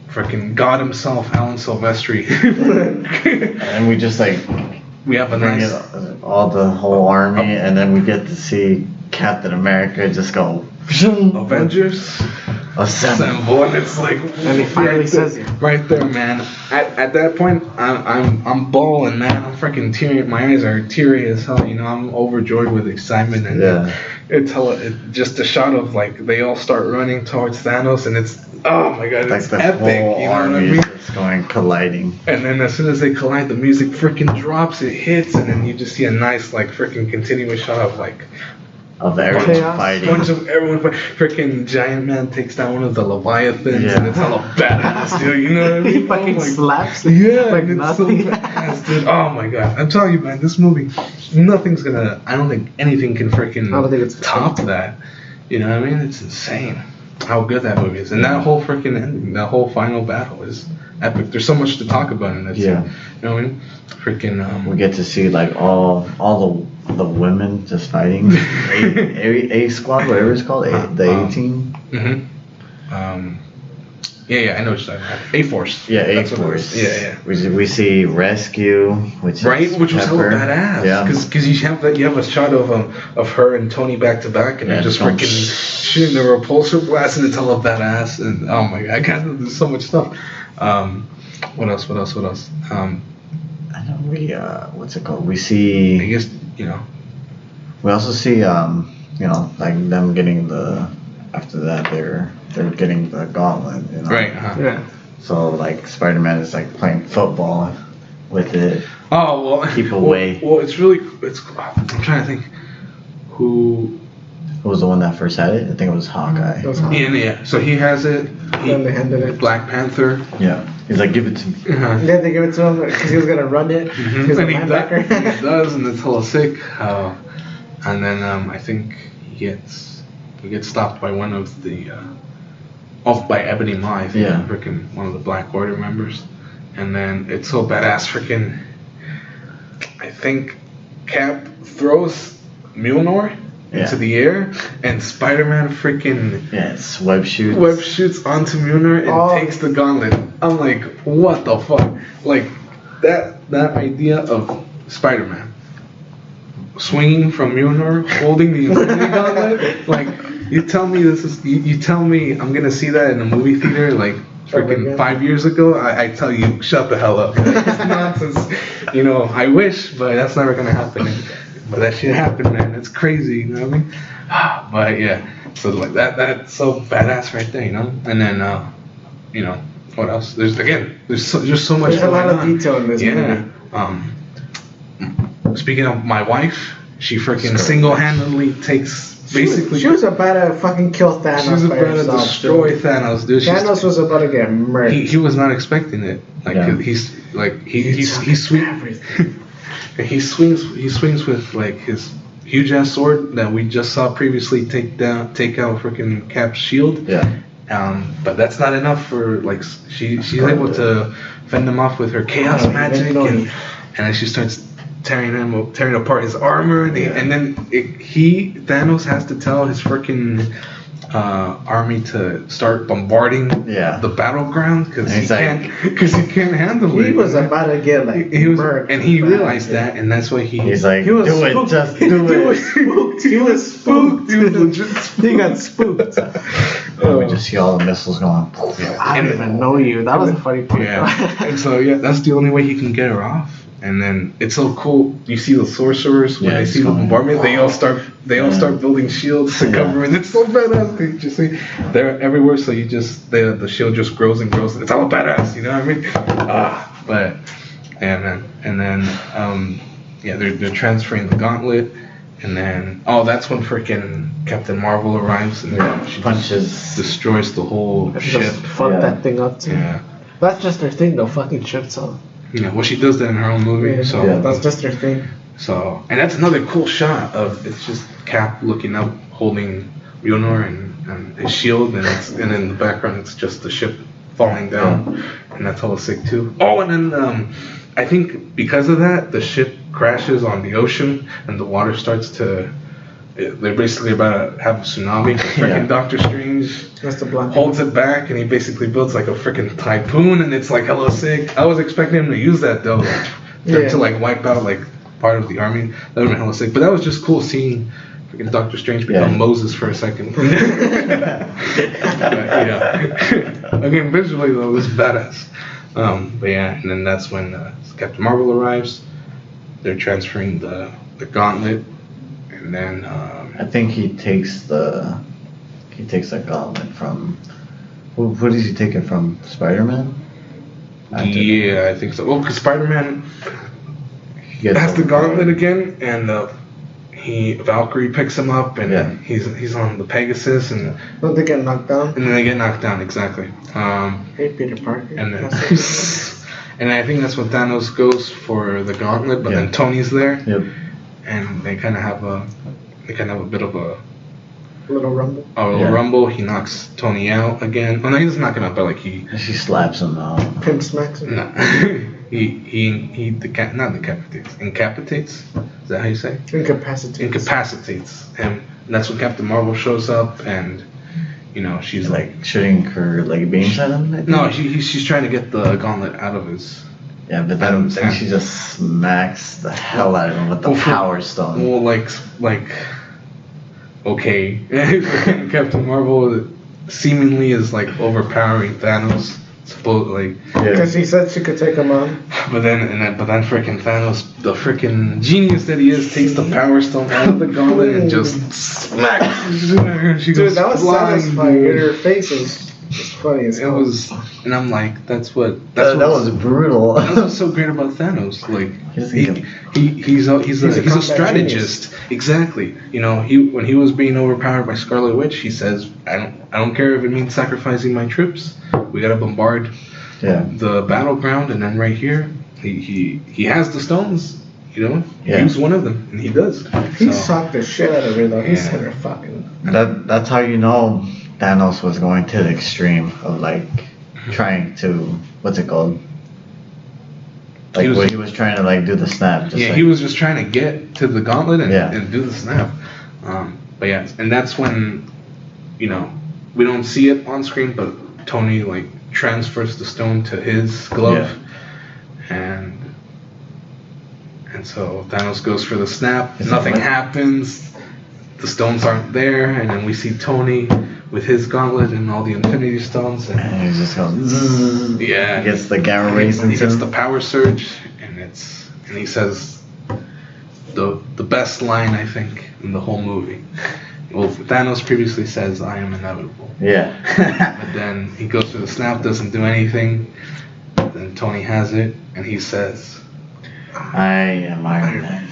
freaking God himself, Alan Silvestri. and we just like we have a bring nice all the whole army, and then we get to see Captain America just go Avengers. assemble. And it's like, And he finally says it. Right there, man. At that point, I'm bawling, man. I'm freaking teary. My eyes are teary as hell. You know, I'm overjoyed with excitement, and it's just a shot of like they all start running towards Thanos, and it's oh my God, like it's the epic. whole You know what I army mean? is just going colliding. And then as soon as they collide, the music freaking drops. It hits, and then you just see a nice like freaking continuous shot of like. Of everyone Chaos. fighting. Bunch of everyone, freaking Giant Man takes down one of the Leviathans, and it's all badass, dude. You know what I mean? He fucking slaps. Yeah, like and it's so nothing. badass, dude. Oh my God, I'm telling you, man, this movie, nothing's gonna. I don't think anything can freaking I don't think it's top that. You know what I mean? It's insane how good that movie is, and that whole freaking ending, that whole final battle is epic. There's so much to talk about in this. Yeah. You know what I mean? Freaking. We get to see like all the women just fighting. A squad, whatever it's called, the A team. Yeah, I know what you're talking about. A-Force. Yeah, That's what it A-Force. is. Yeah. We see Rescue, which Right, is which was hella Pepper. badass. Yeah. Because you have a shot of her and Tony back to back, and they're just going freaking shooting the repulsor blast, and it's hella badass. And oh my God, I can't. There's so much stuff. What else? I know we what's it called? We I see. guess you know. We also see like them getting after that they're getting the gauntlet. You know? Right. Yeah. So like Spider-Man is like playing football with it. Oh well. Keep away. Well, it's I'm trying to think who. Who was the one that first had it? I think it was Hawkeye. That was hard. Yeah. So he has it. Then they handed it. Black Panther. Yeah. He's like, give it to me. Then they give it to him because he was gonna run it. Mhm. He's a And he linebacker. does, and it's hella sick. And then I think he gets stopped by one of the by Ebony Maw, I think, Yeah. freaking one of the Black Order members. And then it's so badass, freaking. I think Cap throws Mjolnir into the air, and Spider-Man freaking Yes, web shoots. web shoots onto Mjolnir and takes the gauntlet. I'm like, what the fuck? Like that idea of Spider-Man swinging from Mjolnir, holding the Infinity Gauntlet. Like you tell me you tell me I'm gonna see that in a movie theater like freaking 5 years ago. I tell you, shut the hell up. It's nonsense. You know, I wish, but that's never gonna happen. But that shit happened, man. It's crazy, you know what I mean? But yeah, so like that's so badass right there, you know. And then you know, what else? There's just so much. There's a lot going of on. detail in this movie. Speaking of my wife, she freaking single-handedly takes basically. She was about to fucking kill Thanos. She was by about to herself, destroy dude. Thanos, dude. Thanos was about to get murdered. He was not expecting it. Like he's sweet. He swings with like his huge ass sword that we just saw previously take out freaking Cap's shield. Yeah. But that's not enough for like she's able to fend him off with her chaos magic, and then she starts tearing apart his armor, and then Thanos has to tell his freaking army to start bombarding the battleground because he can't handle it. He was about to get like murked. And he realized that, and that's why he's like, was do it, spooked. just do it. He was spooked. He was legit spooked. He got spooked. And we just see all the missiles going. I don't even know you. That was a funny part. Yeah. And so that's the only way he can get her off. And then it's so cool. You see the sorcerers when they see the bombardment, they all start building shields to cover it. It's so badass. You just see they're everywhere. So the shield just grows and grows. It's all badass. You know what I mean? But and then they're transferring the gauntlet. And then that's when freaking Captain Marvel arrives and she punches, destroys the whole ship. Just fuck that thing up too. Yeah. That's just her thing though. Fucking ships up. Yeah, well, she does that in her own movie, so that's just her thing. So, and that's another cool shot of it's just Cap looking up, holding Mjolnir and his shield, and in the background it's just the ship falling down, and that's hella sick too. Oh, and then I think because of that, the ship crashes on the ocean, and the water starts to. They're basically about to have a tsunami. Freaking Doctor Strange holds it back, and he basically builds like a freaking typhoon, and it's like hella sick. I was expecting him to use that though, to like wipe out like part of the army. That would have been hella sick. But that was just cool seeing freaking Doctor Strange become Moses for a second. But, again, visually though, it was badass. But yeah, and then that's when Captain Marvel arrives. They're transferring the gauntlet. And then I think he takes the gauntlet from who does he take it from? Spider-Man? Yeah, I think so. Well, because Spider-Man has the gauntlet again, and Valkyrie picks him up, and he's on the Pegasus, and don't they get knocked down? And then they get knocked down, exactly. Hey, Peter Parker. And then, and I think that's when Thanos goes for the gauntlet, but then Tony's there. Yep. And they kind of have a bit of a little rumble. A little rumble. He knocks Tony out again. Oh no, he doesn't knock him out, but like she slaps him out. Pimp smacks him. No. he not decapitates. Incapitates. Is that how you say? Incapacitates him. And that's when Captain Marvel shows up, and she's like shooting her like beams at him. No, she's trying to get the gauntlet out of his. Yeah, but then she just smacks the hell out of him with the Power Stone. Well, okay. Captain Marvel seemingly is like overpowering Thanos, supposedly. Because he said she could take him on. But then freaking Thanos, the freaking genius that he is, takes the Power Stone out of the gauntlet and just smacks. Dude, that was satisfying. Her face is funny as hell. It was, and I'm like, that was brutal. That's what's so great about Thanos. Like he's a strategist. Genius. Exactly. When he was being overpowered by Scarlet Witch, he says, I don't care if it means sacrificing my troops. We gotta bombard the battleground, and then right here, he has the stones. Use one of them, and he does. He sucked the shit out of her though. He sent her fucking. That's how you know Thanos was going to the extreme of like trying to what's it called? Like he was trying to like do the snap. He was just trying to get to the gauntlet and do the snap. But yeah, and that's when we don't see it on screen, but Tony like transfers the stone to his glove, and so Thanos goes for the snap. Nothing happens. The stones aren't there, and then we see Tony with his gauntlet and all the Infinity Stones, and he's just going. Zzz. Yeah. He gets the gamma rays. He gets the power surge, and he says the best line I think in the whole movie. Well, Thanos previously says, "I am inevitable." Yeah. But then he goes for the snap, doesn't do anything. Then Tony has it, and he says, "I am Iron Man."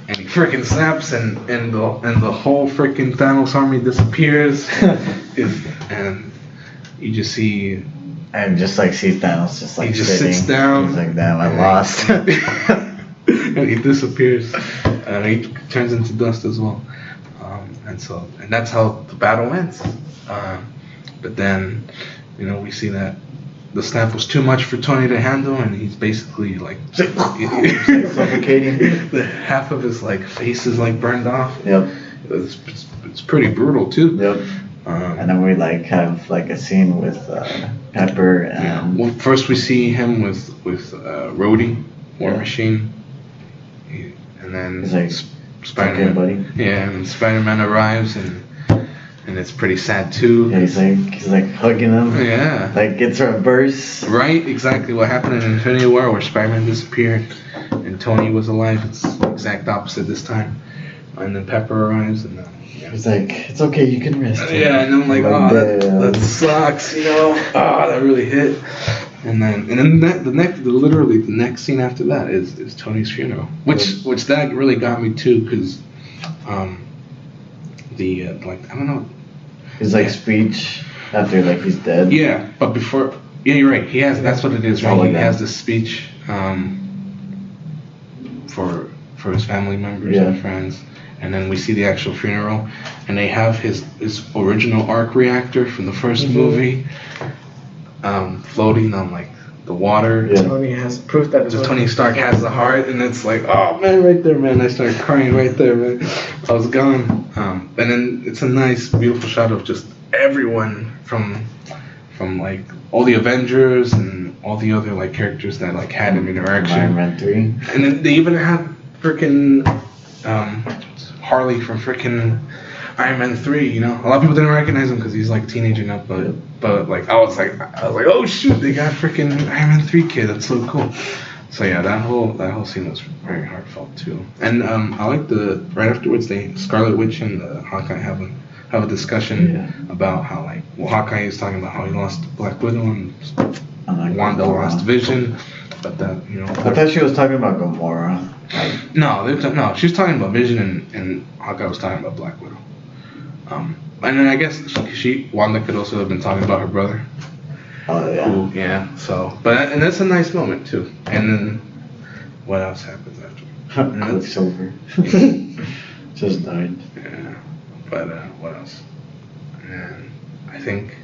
And he freaking snaps, and the whole freaking Thanos army disappears. And you just see. And just like see Thanos just like he just sitting. Sits down. He's like, damn, I lost. And he disappears. And he turns into dust as well. And that's how the battle ends. But then, we see that the snap was too much for Tony to handle, and he's basically like suffocating. Half of his like face is like burned off. Yep. It's pretty brutal too. Yep. And then we like have like a scene with Pepper and. Well, first we see him with Rhodey, War Machine, and then he's like, Spider-Man. Okay, buddy. Yeah, and Spider-Man arrives and it's pretty sad too. Yeah, he's like hugging him. Yeah. Like it's reverse. Right, exactly what happened in Infinity War where Spider-Man disappeared and Tony was alive. It's the exact opposite this time. And then Pepper arrives and he's like, it's okay, you can rest. Yeah, and I'm like, that sucks, that really hit. And then the next scene after that is Tony's funeral, which that really got me too, because I don't know. His speech after he's dead. Yeah, but before. Yeah, you're right. He has. That's what it is, right? He has this speech for for his family members Yeah. and friends. And then we see the actual funeral, and they have his original arc reactor from the 1st movie, floating on like the water. Yeah. Tony has proof that it's Tony Stark has the heart, and it's like, oh man, right there, man. I started crying right there, man. I was gone. And then it's a nice, beautiful shot of just everyone from like all the Avengers and all the other like characters that like had an interaction. Iron Man 3. And then they even had freaking Harley from freaking Iron Man 3. You know, a lot of people didn't recognize him because he's like a teenager now, but like I was like, oh shoot, they got freaking Iron Man 3 kid. That's so cool. So yeah, that whole scene was very heartfelt too. And I like right afterwards, Scarlet Witch and Hawkeye have a discussion about how like Hawkeye is talking about how he lost Black Widow and Wanda lost Vision, but that I thought she was talking about Gamora. no, she's talking about Vision and Hawkeye was talking about Black Widow. And then I guess Wanda could also have been talking about her brother. Oh yeah. Who, yeah. So, and that's a nice moment too. And then what else happens after? Quicksilver. Just died. Yeah. But what else? And I think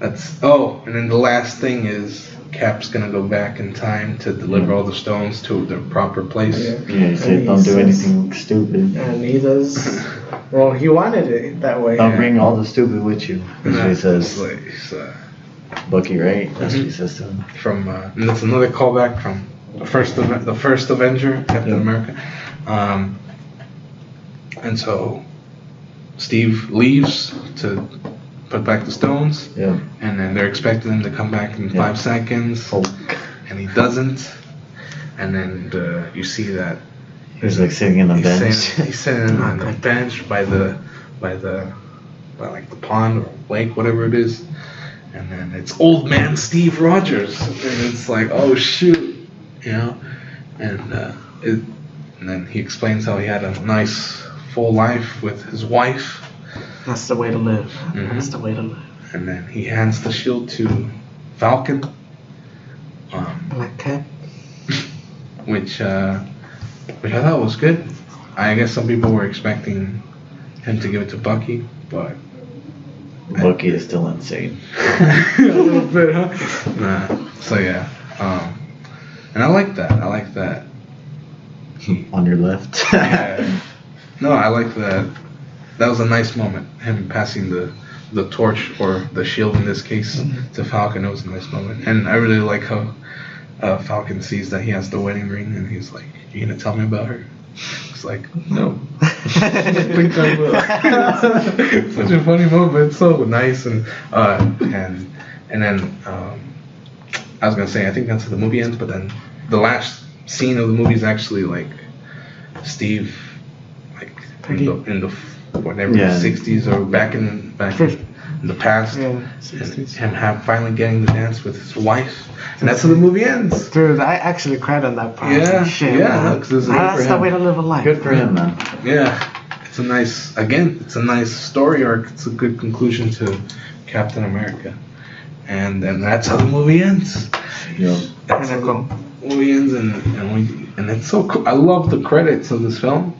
that's. Oh, and then the last thing is Cap's gonna go back in time to deliver all the stones to their proper place. Yeah, he said don't do anything stupid. And he does. Well, he wanted it that way. Don't bring all the stupid with you. That's what he says. Like, Bucky, right? That's what he says to him. And that's another callback from the first Avenger, Captain America. And so Steve leaves to put back the stones. Yeah. And then they're expecting him to come back in 5 seconds. Hulk. And he doesn't. And then you see that He's like sitting in the bench. He's sitting on the bench by like the pond or lake, whatever it is. And then it's old man Steve Rogers, and it's like, oh shoot, you know. And then he explains how he had a nice full life with his wife. That's the way to live. Mm-hmm. That's the way to live. And then he hands the shield to Falcon. Black Cat. Which I thought was good. I guess some people were expecting him to give it to Bucky, but Bucky is still insane. a little bit, huh? Nah. So yeah, and I like that. On your left. Yeah. No, I like that. That was a nice moment. Him passing the torch or the shield in this case to Falcon. It was a nice moment, and I really like how Falcon sees that he has the wedding ring, and he's like, "You gonna tell me about her?" It's like, no. Think I will. Such a funny moment. So nice, and then I was gonna say I think that's how the movie ends, but then the last scene of the movie is actually like Steve, like in the whatever 60s or back in the past, and him finally getting the dance with his wife. And that's how the movie ends. Dude, I actually cried on that part. Yeah, shit, yeah. That's the way to live a life. Good for him, man. Yeah, it's a nice story arc. It's a good conclusion to Captain America, and that's how the movie ends. Yeah. That's how the movie ends, and it's so cool. I love the credits of this film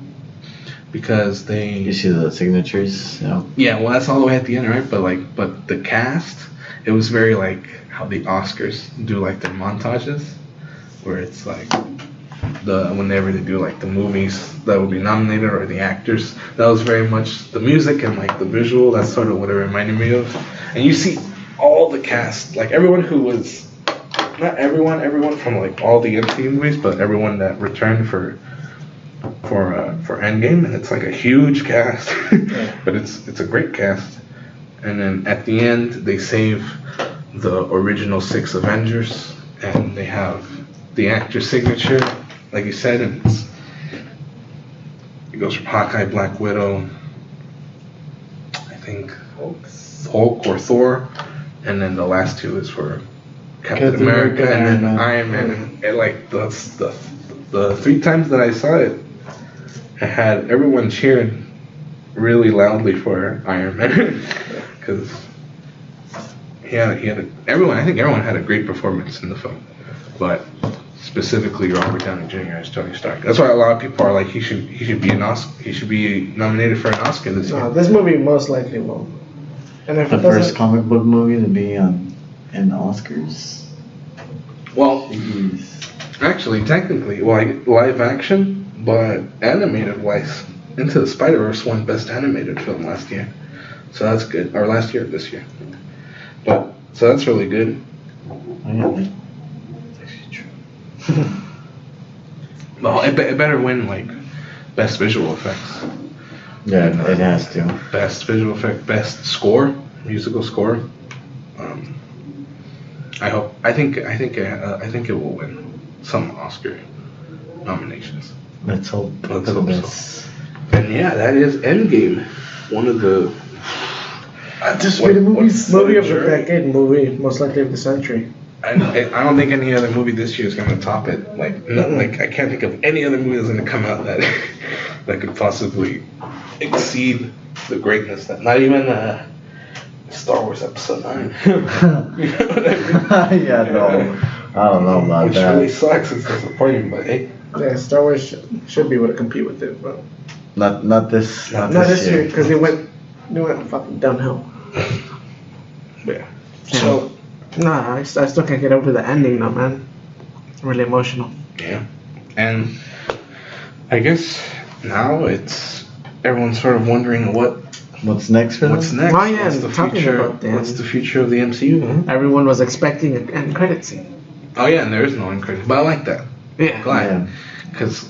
because You see the signatures. Yeah, well, that's all the way at the end, right? But the cast, it was very like how the Oscars do like their montages, where it's like whenever they do like the movies that will be nominated or the actors, that was very much the music and like the visual. That's sort of what it reminded me of. And you see all the cast, like everyone who was, not everyone from like all the MCU movies, but everyone that returned for Endgame, and it's like a huge cast, but it's a great cast. And then at the end, they save the original 6 Avengers, and they have the actor's signature, like you said, and it goes from Hawkeye, Black Widow, I think Hulk or Thor, and then the last 2 is for Captain America and then Iron Man. And like the 3 times that I saw it, I had everyone cheering really loudly for Iron Man because I think everyone had a great performance in the film, but specifically Robert Downey Jr. as Tony Stark. That's why a lot of people are like he should be he should be nominated for an Oscar this year. No, this movie most likely won't. And if The it first doesn't, comic book movie to be in Oscars. Well, Jeez. actually, technically, like live action, but animated wise, Into the Spider-Verse won Best Animated Film last year, so that's good. Or this year. But so that's really good. Oh, yeah, that's actually true. Well, it better win like Best Visual Effects. Yeah, it has to. Best visual effect, best score, musical score. I think it will win some Oscar nominations. Let's hope for Let's the hope best. And yeah, that is Endgame, one of the anticipated movies. what Movie a of the journey. decade, movie most likely of the century. I don't think any other movie this year is gonna top it. Like I can't think of any other movie that's gonna come out that that could possibly exceed the greatness that not even Star Wars Episode 9. You know what I mean? Yeah, no. I don't know about Which that. really sucks. It's disappointing, but hey. Yeah, Star Wars should be able to compete with it, but Not this. not this year because they went fucking downhill. Yeah. So, nah, I still can't get over the ending though, man. Really emotional. Yeah. And I guess now it's everyone's sort of wondering What's next for them? what's next. Oh, yeah, What's the talking future? about that. What's the future of the MCU? Huh? Everyone was expecting an end credit scene. Oh yeah, and there is no end credit, but I like that. Yeah. Glad, Yeah. because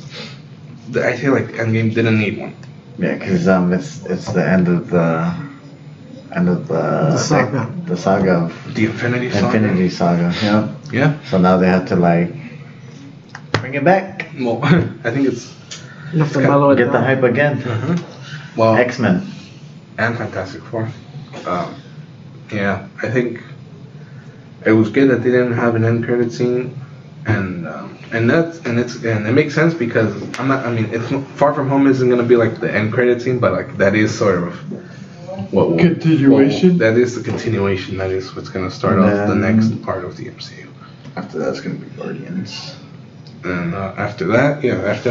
I feel like Endgame didn't need one. Yeah, because it's the end of the saga. the saga of The Infinity Saga. Infinity Saga. Yeah. Yeah. So now they have to like bring it back, Well, I think it's You have to mellow it get the down. hype again. well X-Men. and Fantastic Four. Yeah, I think it was good that they didn't have an end credit scene, and it makes sense because it's Far From Home isn't gonna be like the end credit scene, but like that is sort of what will, Continuation? that is the continuation. That is what's gonna start off the next part of the MCU. After that's gonna be Guardians. And after that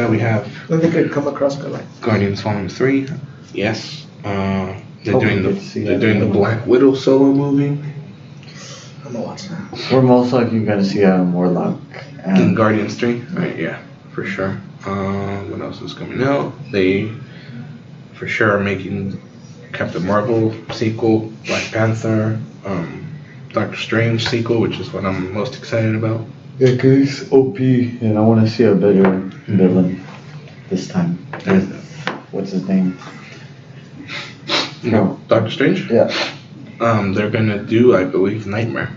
we have Then they could come across like Guardians Volume 3. Yes. They're Hopefully doing we get to see they're that doing the movie. Black Widow solo movie. I'm gonna watch that. We're most likely gonna see Adam Warlock. In And Guardians 3? Right, yeah, for sure. What else is coming out? They, for sure, are making Captain Marvel sequel, Black Panther, Doctor Strange sequel, which is what I'm most excited about. yeah, cause he's OP, and I want to see a better villain this time. With what's his name? No, Doctor Strange? Yeah. They're gonna do, I believe, Nightmare,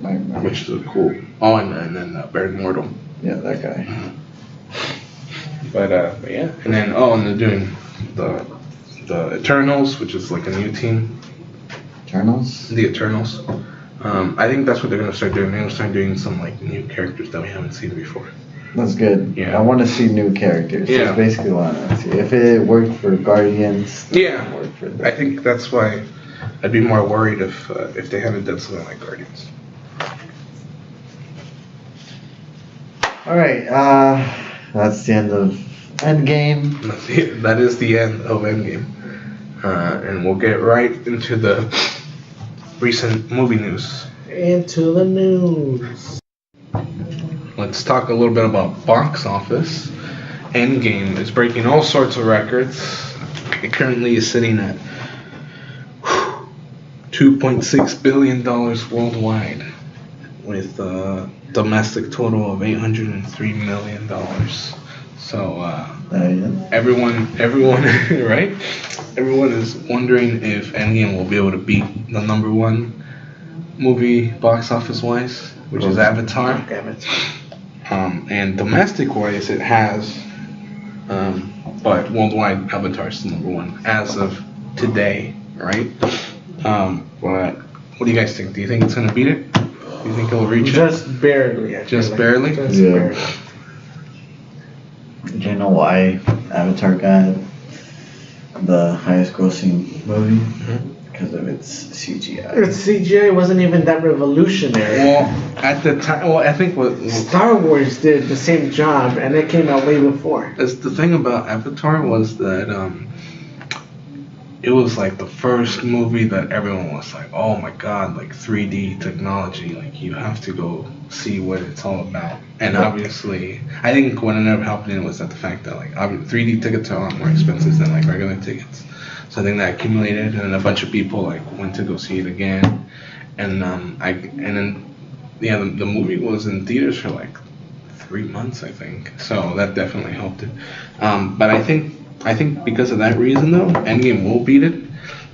Nightmare. which is cool. Oh, and then Baron Mortal. Yeah, that guy. But yeah, and then and they're doing the Eternals, which is like a new team. Eternals. The Eternals. I think that's what they're gonna start doing. They're gonna start doing some like new characters that we haven't seen before. That's good. Yeah. I want to see new characters. Yeah. That's basically what I want to see. If it worked for Guardians, Yeah, it worked for them. I think that's why I'd be more worried if they hadn't done something like Guardians. All right. That's the end of Endgame. That is the end of Endgame, and we'll get right into the recent movie news. Into the news. Let's talk a little bit about box office. Endgame is breaking all sorts of records. It currently is sitting at $2.6 billion worldwide, with a domestic total of $803 million. So everyone, right? Everyone is wondering if Endgame will be able to beat the #1 movie box office wise, which is Avatar. And domestic wise, it has, but worldwide, Avatar is the #1 as of today, right? But what do you guys think? Do you think it's gonna beat it? Do you think it'll reach it? Just barely. I feel Just like. barely? Just Yeah. barely. Do you know why Avatar got the highest grossing movie? Mhm. because of its CGI. Its CGI wasn't even that revolutionary. Well, at the time, well, I think what Star Wars did the same job, and it came out way before. the thing about Avatar was that it was like the first movie that everyone was like, oh my god, like 3D technology, like you have to go see what it's all about. And obviously, I think what ended up happening was that the fact that like 3D tickets are a lot more expensive than like regular tickets. So I think that accumulated, and a bunch of people like went to go see it again. And the movie was in theaters for like 3 months, I think. So that definitely helped it. But I think because of that reason though, Endgame will beat it,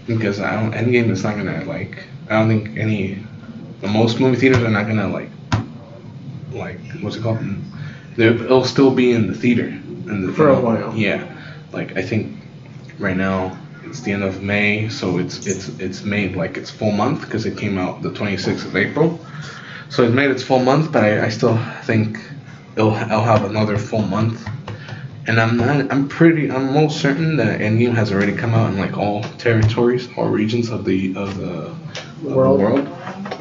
because Endgame is not gonna like, I don't think most movie theaters are not gonna like what's it called? It'll still be in the theater For a while. Yeah, like I think right now it's the end of May, so it's made like its full month because it came out the 26th of April. So it made its full month, but I still think it'll have another full month. And I'm most certain that Endgame has already come out in like all territories, all regions of the world.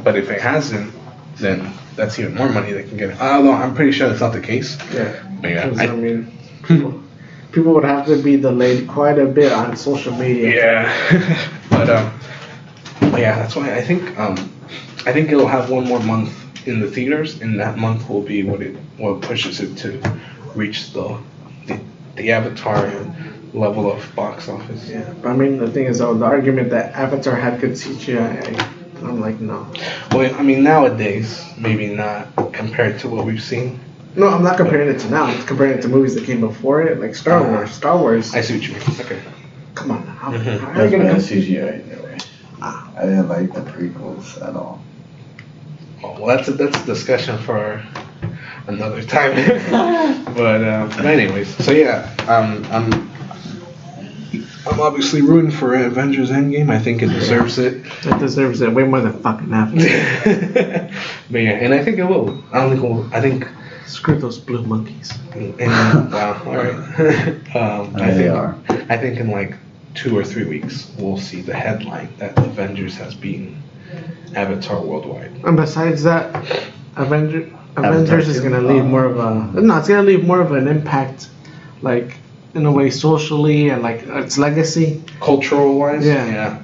But if it hasn't, then that's even more money they can get. Although I'm pretty sure that's not the case. Yeah. But yeah, I mean, people would have to be delayed quite a bit on social media. Yeah. but yeah, that's why I think it'll have one more month in the theaters, and that month will be what pushes it to reach the Avatar level of box office. Yeah, but I mean, the thing is, though, the argument that Avatar had good CGI, I'm like, no. Well, I mean, nowadays, maybe not compared to what we've seen. No, I'm not comparing it to now. I'm comparing it to movies that came before it, like Star Wars. Star Wars. I see what you mean. Okay. Come on, how are you That's gonna bad compare? CGI anyway. I didn't like the prequels at all. Oh, well, that's a discussion for another time. but anyways, so yeah, I'm obviously rooting for Avengers Endgame. I think it deserves it. It deserves it way more than fucking Avatar. But yeah, and I think it will. I think. Screw those blue monkeys. Wow. All right. They I think in like 2 or 3 weeks we'll see the headline that Avengers has beaten Avatar worldwide. And besides that, Avengers is gonna leave more of it's gonna leave more of an impact, like in a way socially and like its legacy. Cultural wise. Yeah.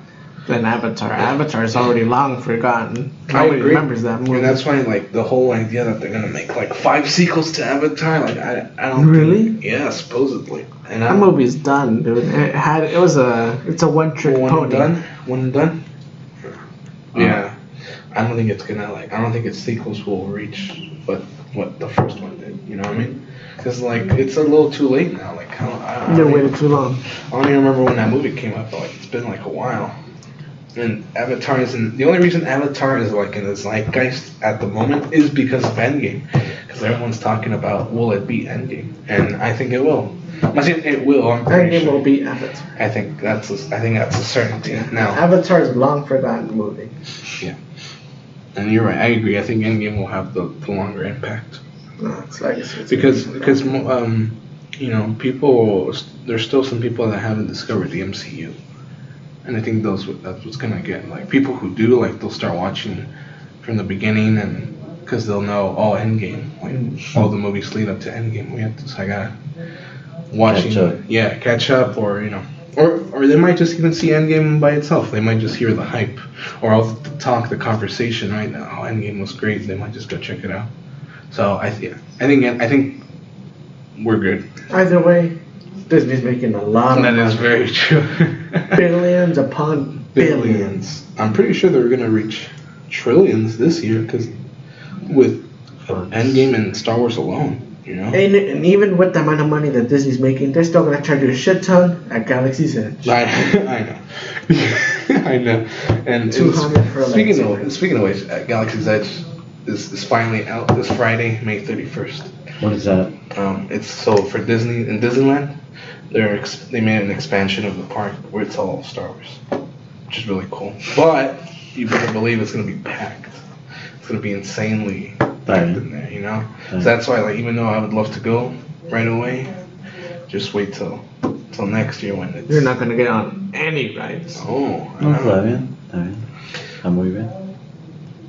Than Avatar. Avatar is already long forgotten. Nobody remembers that movie. And that's why, like, the whole idea that they're gonna make like 5 sequels to Avatar, like, I don't really. Yeah, supposedly. And that movie's done, dude. It's a one-trick pony. One and done. Yeah, I don't think it's gonna I don't think its sequels will reach what the first one did. You know what I mean? Because like it's a little too late now. Like You waited too long. I don't even remember when that movie came out, but like it's been like a while. And Avatar isn't the only reason Avatar is like in the zeitgeist at the moment is because of Endgame, because everyone's talking about will it beat Endgame, and I think it will. I think it will. I'm pretty Endgame sure. will beat Avatar. I think that's a certainty now. Avatar is a long forgotten movie. Yeah, and you're right. I agree. I think Endgame will have the longer impact. No, it's legacy. Because you know, there's still some people that haven't discovered the MCU. And I think that's what's gonna get, like, people who do, like, they'll start watching from the beginning, and because they'll know, Endgame, like, all the movies lead up to Endgame. I gotta catch up, or you know, or they might just even see Endgame by itself. They might just hear the hype, or all the conversation right now. Oh, Endgame was great. They might just go check it out. So I think we're good. Either way, Disney's making a lot of money. That is very true. Billions upon billions. I'm pretty sure they're gonna reach trillions this year, because with Endgame and Star Wars alone, you know. And even with the amount of money that Disney's making, they're still gonna charge you a shit ton at Galaxy's Edge. I know. I know. And $200 for speaking of which, Galaxy's Edge is finally out this Friday, May 31st. What is that? It's so for Disney and Disneyland. They made an expansion of the park where it's all Star Wars, which is really cool. But you better believe it's gonna be packed. It's gonna be insanely packed in there, you know. So that's why, like, even though I would love to go right away, just wait till till next year when it's. You're not gonna get on any rides. Oh. No, está bien. Está muy bien.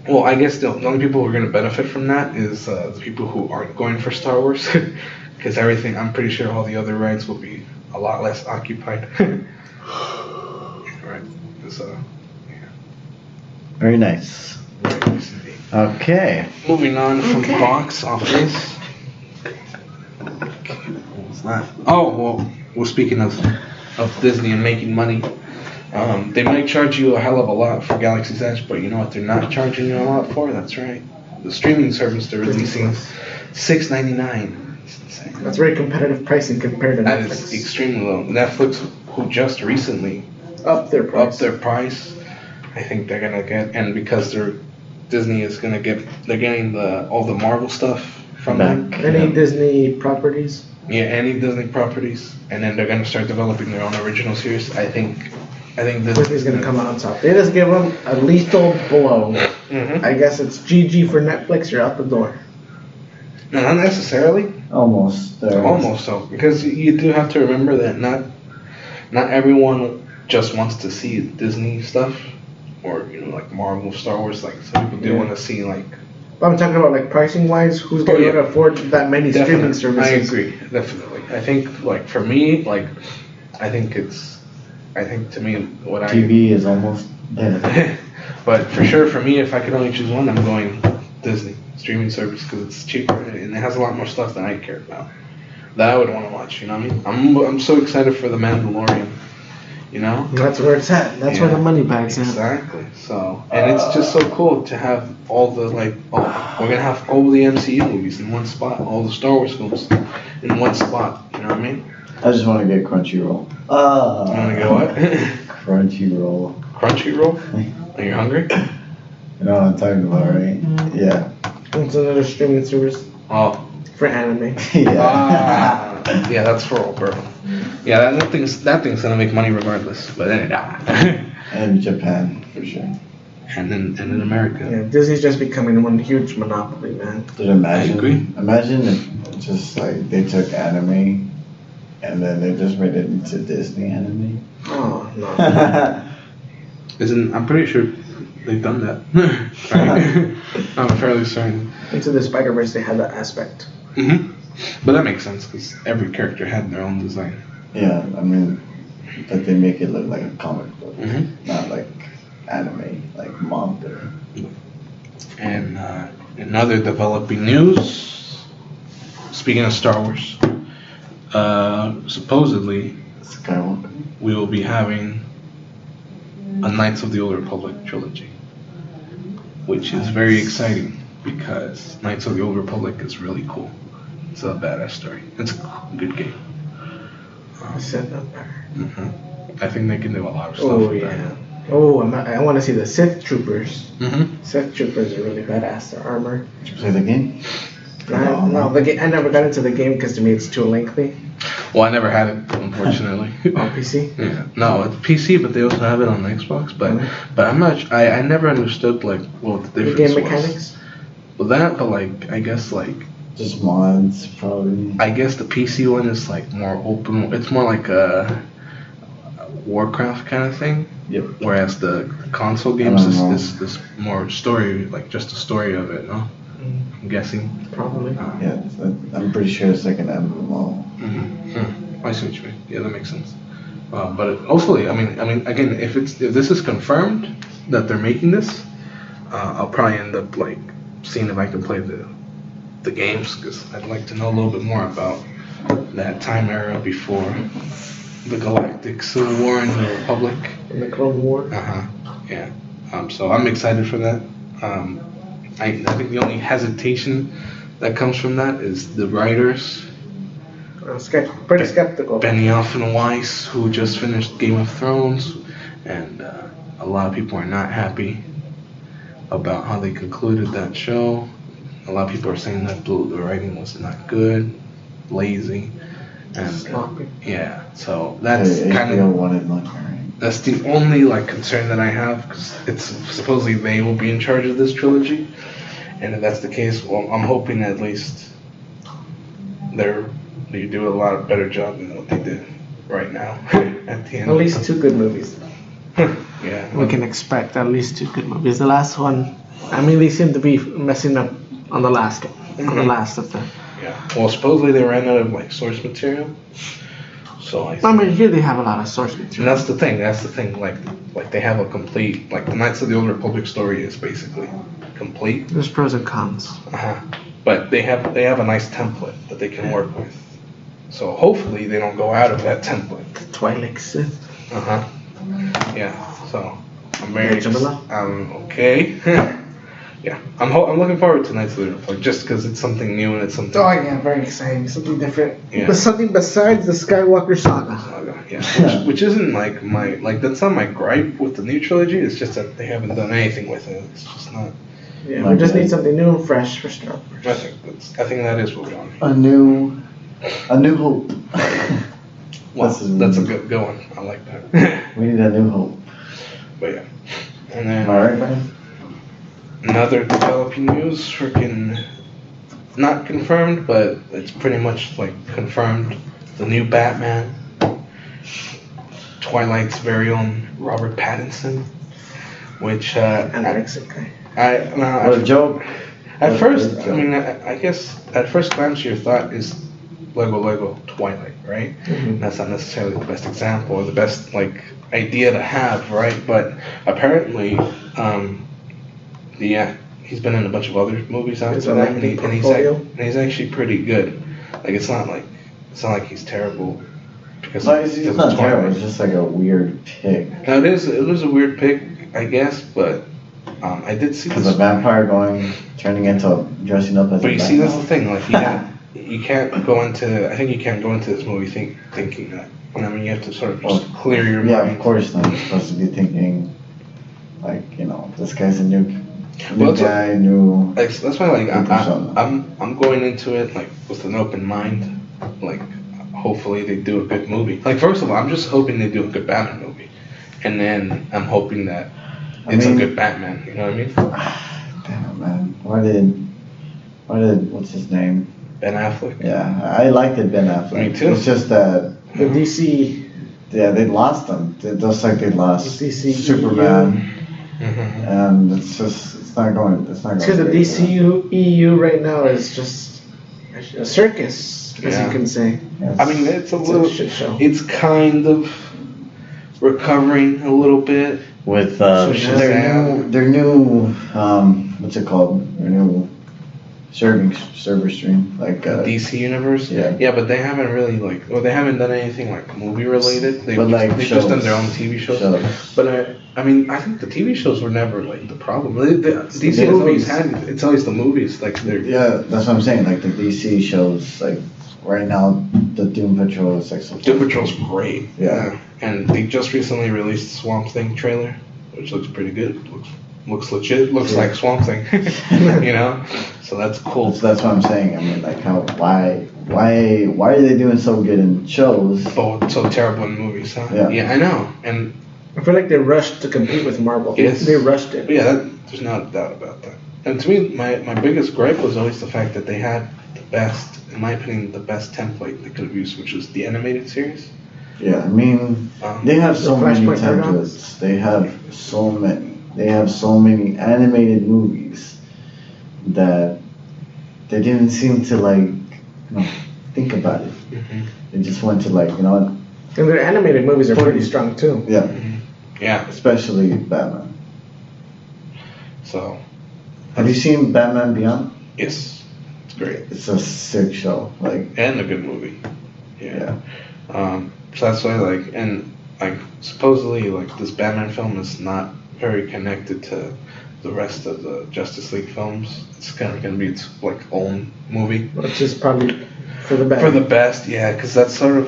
Well, I guess the only people who are going to benefit from that is the people who aren't going for Star Wars, because everything. I'm pretty sure all the other rides will be a lot less occupied. Right. So, yeah. Very nice. Very nice indeed. Okay. Moving on from box office. What was that? Oh, well, speaking of Disney and making money, they might charge you a hell of a lot for Galaxy's Edge, but you know what they're not charging you a lot for? That's right. The streaming service they're releasing $6.99. It's insane. That's very competitive pricing compared to That Netflix. is extremely low. Netflix, who just recently Up their price. upped their price, I think they're gonna get, and because Disney is gonna get, they're getting all the Marvel stuff from them. Any Disney properties? Yeah, any Disney properties, and then they're gonna start developing their own original series. I think Disney's gonna come out on top. They just give them a lethal blow. Mm-hmm. I guess it's GG for Netflix. You're out the door. No, not necessarily. Almost there. Almost so, because you do have to remember that not everyone just wants to see Disney stuff, or like Marvel, Star Wars. Like some people do want to see like. But I'm talking about like pricing wise. Who's going to afford that many streaming services? I agree, definitely. I think like for me, like I think to me what TV is almost dead. But for sure, for me, if I could only choose one, I'm going Disney streaming service because it's cheaper and it has a lot more stuff than I care about that I would want to watch. You know what I mean? I'm so excited for The Mandalorian. You know? That's where it's at. That's where the money bag's at. Exactly. So, and it's just so cool to have all the we're gonna have all the MCU movies in one spot, all the Star Wars films in one spot. You know what I mean? I just want to get Crunchyroll. You wanna get what? Crunchyroll. Crunchyroll? Are you hungry? You know what I'm talking about, right? Yeah. It's another streaming service Oh. for anime. Yeah. Yeah, that's for Alberto. Yeah, that thing's gonna make money regardless. But then And Japan, for sure. and in America. Yeah, Disney's just becoming one huge monopoly, man. Dude, imagine. I agree. Imagine if just like they took anime and then they just made it into Disney anime. Oh no. I'm pretty sure they've done that. Right? I'm fairly certain. Into the Spider-Verse, they had that aspect. Mm-hmm. But that makes sense because every character had their own design. Yeah, I mean, but they make it look like a comic book, Mm-hmm. not like anime, like manga. And in other developing news, speaking of Star Wars, supposedly Skywalker. we will be having a Knights of the Old Republic trilogy, which is very exciting because Knights of the Old Republic is really cool. It's a badass story. It's a good game. I said that. I think they can do a lot of stuff Oh with yeah. Oh, I want to see the Sith Troopers. that. Sith Troopers are really badass. Their armor. Did you play the game? No, the game. I never got into the game because to me it's too lengthy. Well, I never had it, unfortunately. On PC. Yeah. No, it's PC, but they also have it on Xbox. But I'm not. I never understood like what the The difference game was. mechanics. Well, that, but like I guess Just mods, probably. I guess the PC one is like more open. It's more like a Warcraft kind of thing. Yep. Whereas the console games is more story, like just the story of it. No, I'm guessing. Probably. Yeah, I'm pretty sure it's like an MMO. I see what you mean. Yeah, that makes sense. But hopefully, I mean, again, if this is confirmed that they're making this, I'll probably end up like seeing if I can play the games because I'd like to know a little bit more about that time era before the Galactic Civil War and the Republic. In the Clone War. Yeah. So I'm excited for that. I think the only hesitation that comes from that is the writers. Pretty skeptical. Benioff and Weiss, who just finished Game of Thrones, and a lot of people are not happy about how they concluded that show. A lot of people are saying that the writing was not good, lazy, and Sloppy. yeah. So that's kind HBO of wanted money, right? that's the only like concern that I have because it's supposedly they will be in charge of this trilogy, and if that's the case, well, I'm hoping at least they do a lot better job than what they did right now at the end. At least 2 good movies. Yeah. We can expect at least 2 good movies. The last one, I mean, they seem to be messing up on the last one. On the last of them. Yeah. Well, supposedly they ran out of like source material. So I mean, here they have a lot of source and material. that's the thing. That's the thing. Like they have a complete like the Knights of the Old Republic story is basically complete. There's pros and cons. But they have a nice template that they can work with. So hopefully they don't go out of that template. The Twilight Sith. Yeah. So I'm very Jamila? okay. Yeah. I'm looking forward to Knights of the Republic just because it's something new and it's something. Oh yeah, very exciting. Something different. Yeah. But something besides the Skywalker saga. Yeah. Which isn't like that's not my gripe with the new trilogy. It's just that they haven't done anything with it. It's just not. Yeah, we just need something new and fresh for Star Wars. I think that is what we want. A new hope. Well, that's a good one. I like that. We need a new hope. But yeah. And then All right, man. another developing news, freaking not confirmed, but it's pretty much like confirmed. The new Batman, Twilight's very own Robert Pattinson, which Anorexic guy. What a joke. At first, I mean, I guess at first glance your thought is Lego Twilight, right? Mm-hmm. That's not necessarily the best example or the best like idea to have, right? But apparently, he's been in a bunch of other movies after that, and he's actually pretty good. Like it's not like he's terrible. Because No, it's not terrible. It's just like a weird pick. Now it was a weird pick, I guess, but I did see Because this. a vampire dressing up as But a you see, that's the Batman. thing. Like you can't go into. I think you can't go into this movie thinking that. I mean, you have to sort of just clear your Yeah, mind. of course not. You're supposed to be thinking, like, this guy's a new Well, guy, new. Like, that's why, like, persona. I'm going into it like with an open mind. Like, hopefully they do a good movie. Like, first of all, I'm just hoping they do a good Batman movie, and then I'm hoping that it's a good Batman. You know what I mean? Damn it, man. Why did what's his name? Ben Affleck. Yeah, I liked it, Ben Affleck. Me too. It's just that. The DC. Yeah, they lost him. It looks like they lost DC Superman, Mm-hmm. and it's not going. Because the great, DCU EU right now is just a circus, as you can say. Yes. I mean, it's a shit show. It's kind of recovering a little bit. With Shazam. their new what's it called? Their new server stream, like DC Universe. Yeah. But they haven't really they haven't done anything like movie related. They've just done their own TV shows. But I mean, I think the TV shows were never like the problem. DC has always had it's always the movies like they're. Yeah, that's what I'm saying. Like the DC shows, like right now, the Doom Patrol is like so. Doom Patrol's great. Yeah. And they just recently released the Swamp Thing trailer, which looks pretty good. Looks legit. Looks like Swamp Thing. So that's cool. So that's what I'm saying. I mean, like why are they doing so good in shows? But so terrible in movies, huh? Yeah. Yeah, I know. And I feel like they rushed to compete with Marvel. Yes. They rushed it. yeah, there's not a doubt about that. And to me, my biggest gripe was always the fact that they had the best, in my opinion, the best template they could have used, which was the animated series. Yeah, I mean, they have so many Flashpoint templates. They have so many. They have so many animated movies that they didn't seem to think about it. Mm-hmm. They just went to And their animated movies are pretty strong too. yeah, Yeah. especially Batman. So Have you seen Batman Beyond? yes, it's great It's a sick show. and a good movie. Yeah. So that's why supposedly this Batman film is not very connected to the rest of the Justice League films. It's kind of gonna be its own movie. Which is probably for the best. For the best, yeah, because that's sort of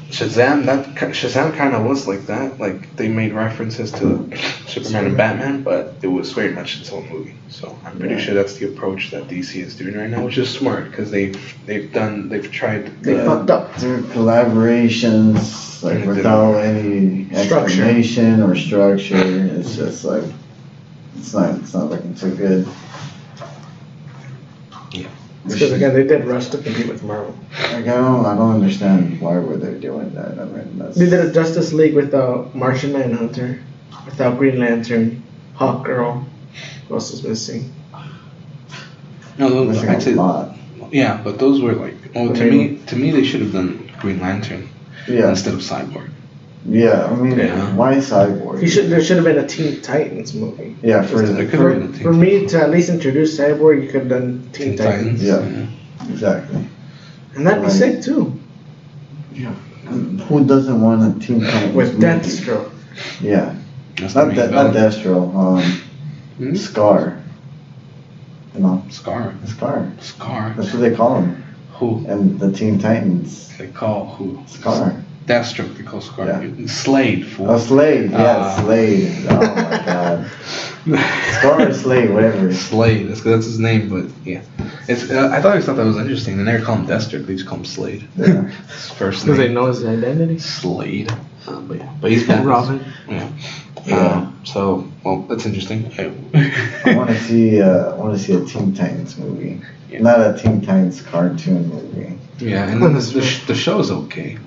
Shazam. Shazam kind of was like that. Like they made references to Superman and Batman, but it was very much its own movie. So I'm pretty sure that's the approach that DC is doing right now, which is smart because they've tried. They fucked up. Their collaborations, without any explanation or structure. It's just it's not looking too good. Yeah. Because again, they did Rush to compete with Marvel. Like I don't understand why were they doing that. I mean, that's... They did a Justice League without Martian Manhunter, without Green Lantern, Hawk Girl. Who else was missing? No, Missing I'd a say, lot. yeah, but those were like, well, to me, they should have done Green Lantern instead of Cyborg. Yeah, I mean, why Cyborg? There should have been a Teen Titans movie. Yeah, for me to at least introduce Cyborg, you could have done Teen Titans. Yeah, exactly. And that'd be sick too. Yeah. Who doesn't want a Teen Titans with movie? Deathstroke? Yeah. Not Deathstroke. Scar. You know. Scar. That's what they call him. Who? And the Teen Titans. They call who? Scar. Deathstroke, they call Scar. Yeah. Slade, fool. Oh, Slade. Yeah, Slade. Oh my god. Scar or Slade, whatever. Slade. That's his name, but yeah. I always thought that was interesting. They never call him Deathstroke. They just call him Slade. Yeah. His first name. Because they know his identity. Slade. But he's back. Robin. Yeah. So, well, that's interesting. I want to see a Teen Titans movie, not a Teen Titans cartoon movie. Yeah, and then the show's okay.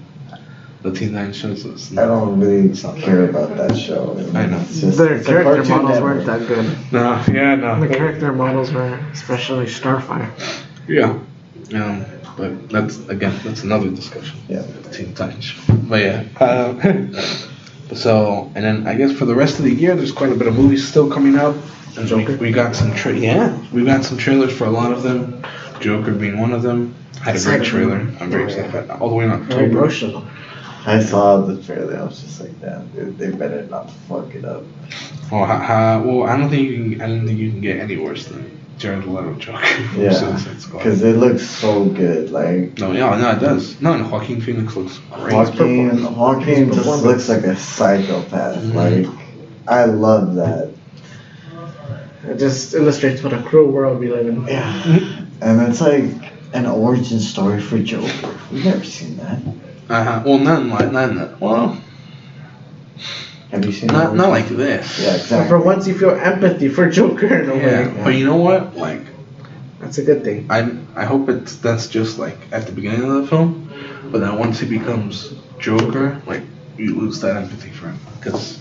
The Teen Titans shows us. I don't really care about that show. I know. Their character models weren't that good. No. The character models were, especially Starfire. Yeah. But that's another discussion. Yeah. The Teen Titans show. But yeah. So, and then I guess for the rest of the year, there's quite a bit of movies still coming out. And we got some we got some trailers for a lot of them. Joker being one of them. Had a great trailer. I'm very excited. All the way in October. Very emotional. I saw the trailer. I was just like, damn, dude, they better not fuck it up. Well, I don't think you can get any worse than Jared Leto Joker. Yeah, because it looks so good. Like no, it does. No, and Joaquin Phoenix looks great. Joaquin just looks like a psychopath. Mm-hmm. Like I love that. It just illustrates what a cruel world we live in. Yeah, and it's like an origin story for Joker. We've never seen that. Well, none. Well, have you seen? Not like this. Yeah, exactly. But for once, you feel empathy for Joker in a way. Yeah, but you know what? Like, that's a good thing. I hope that's just like at the beginning of the film, but then once he becomes Joker, like you lose that empathy for him because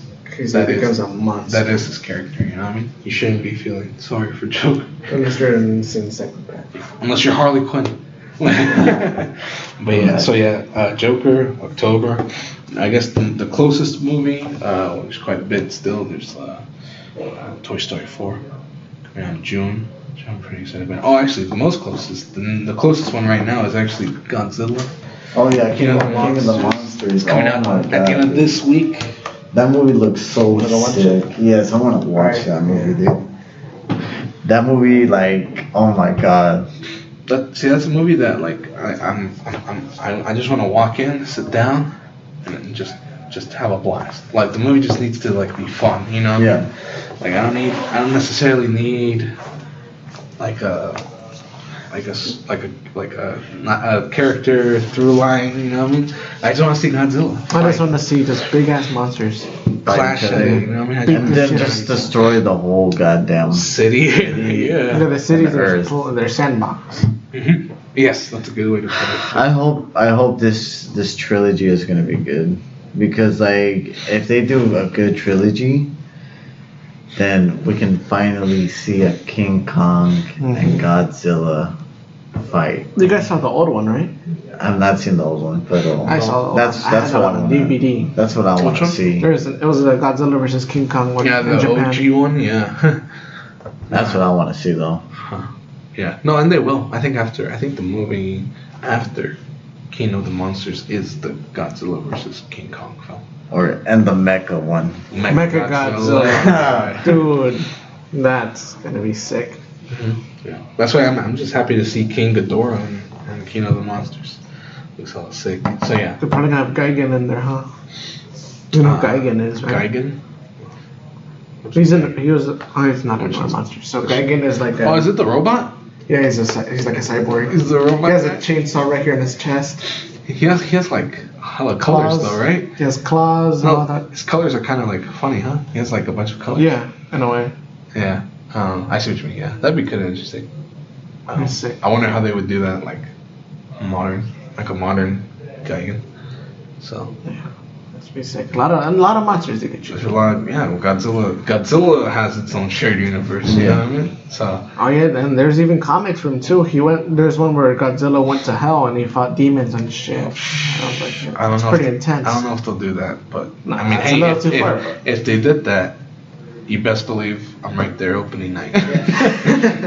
that becomes a monster. That is his character. You know what I mean? You shouldn't be feeling sorry for Joker unless you're an insane psychopath. Unless you're Harley Quinn. But yeah, Joker, October. I guess the closest movie, which is quite a bit still, there's Toy Story 4 coming out in June, which I'm pretty excited about. Oh, actually, the closest one right now is actually Godzilla. Oh yeah, King of the Monsters coming out at the end of this week. That movie looks so sick. Yes, I want to watch that movie, dude. That movie, like, oh my god. That's a movie that like I just want to walk in, sit down, and just have a blast. Like the movie just needs to like be fun, you know? Yeah. Like I don't necessarily need like a character through line, you know what I mean? I just want to see Godzilla. I just want to see just big ass monsters clash, you know what I mean? And then just destroy the whole goddamn city. Yeah. The cities are full of their sandbox. Mm-hmm. Yes, that's a good way to put it. I hope this trilogy is gonna be good because like if they do a good trilogy, then we can finally see a King Kong and Godzilla fight. You guys saw the old one, right? I've not seen the old one, but I saw the old that's one. what I want. DVD. That's what I want to see. It was a Godzilla versus King Kong one. Yeah, the OG one. Yeah. That's what I want to see though. Yeah. No, and they will. I think the movie after King of the Monsters is the Godzilla versus King Kong film. And the Mecha one. Mecha Godzilla. Dude, that's gonna be sick. Mm-hmm. Yeah. That's why I'm just happy to see King Ghidorah and King of the Monsters. Looks all sick. So yeah. They're probably gonna have Gigan in there, huh? You know who Gigan is, right? Gigan? He's not in our monster. So Gigan is like is it the robot? Yeah, he's like a cyborg. He's the robot. He has a chainsaw right here in his chest. He has like hella colors though, right? He has claws and all that. His colors are kind of like funny, huh? He has like a bunch of colors. Yeah, in a way. Yeah. I see what you mean. Yeah, that'd be kind of interesting. That's sick. I wonder how they would do that, like a modern Gigan. So That's pretty sick. A lot of monsters they could choose. there's a lot. Godzilla has its own shared universe. You know what I mean? So Oh yeah, and there's even comics from him too. There's one where Godzilla went to hell and he fought demons and shit. I was like, I don't it's know. pretty intense. I don't know if they'll do that, but Nah, I mean, that's a hey, little too far. if they did that, you best believe I'm right there opening night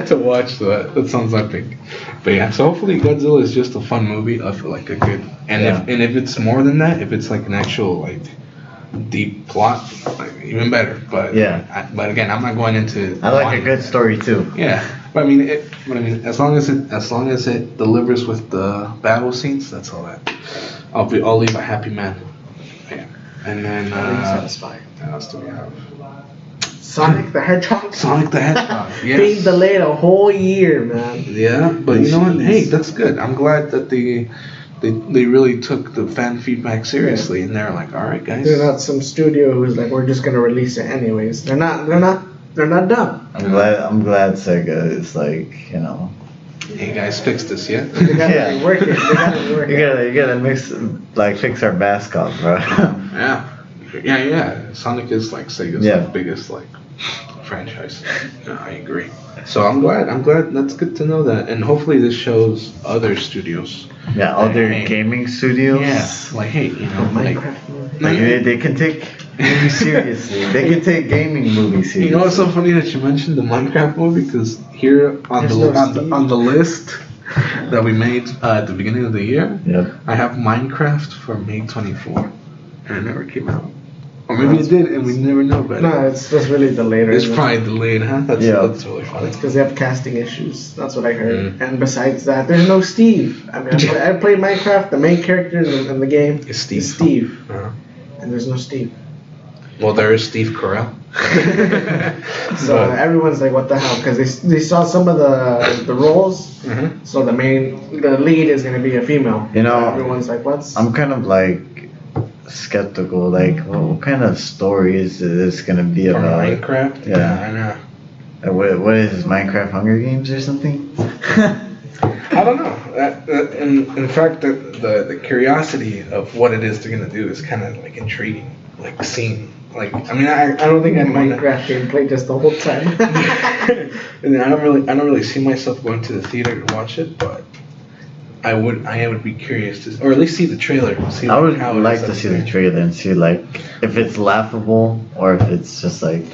to watch that. That sounds epic. But yeah, so hopefully Godzilla is just a fun movie. I feel like a good, and if it's more than that, if it's like an actual like deep plot, like, even better. But but again, I'm not going into. I like a good story too. Yeah, but I mean, as long as it delivers with the battle scenes, that's all that. I'll leave a happy man. Yeah, and then satisfied. what else do we have? Sonic the Hedgehog. Sonic the Hedgehog. Yes. Being delayed a whole year, man. Yeah, but you know what? Hey, that's good. I'm glad that they really took the fan feedback seriously, and they're like, all right, guys. They're not some studio who's like, we're just gonna release it anyways. They're not dumb. I'm glad Sega is like, you know. Hey guys, fix this, yeah? They gotta rework it. They gotta rework it. You gotta fix our mascot, bro. Yeah. Sonic is like Sega's like, biggest like franchise. Yeah, I agree. So I'm glad. That's good to know that, and hopefully this shows other studios. Yeah, other gaming studios. Yeah, like hey, you know, like they can take movies seriously. They can take gaming movies seriously. You know what's so funny that you mentioned the Minecraft movie, because here on the list that we made at the beginning of the year, I have Minecraft for May 24, and it never came out. Or maybe it did, and we never know about it. No, it's just really delayed. It's probably delayed, huh? That's really funny. It's because they have casting issues. That's what I heard. And besides that, there's no Steve. I mean, I played Minecraft. The main character in the game is Steve. And there's no Steve. Well, there is Steve Carell. So everyone's like, what the hell? Because they saw some of the roles. Mm-hmm. So the lead is going to be a female. You know, everyone's like, what's? I'm kind of like skeptical. Like, what kind of story is this going to be about? Minecraft? Yeah, I know. What is Minecraft Hunger Games or something? I don't know. In fact, the curiosity of what it is they're gonna do is kind of like intriguing. Like seeing, like I mean, I don't think Minecraft gameplay just the whole time. And I don't really see myself going to the theater to watch it, but I would be curious to, or at least see the trailer. See I would like to see the trailer and see like if it's laughable or if it's just like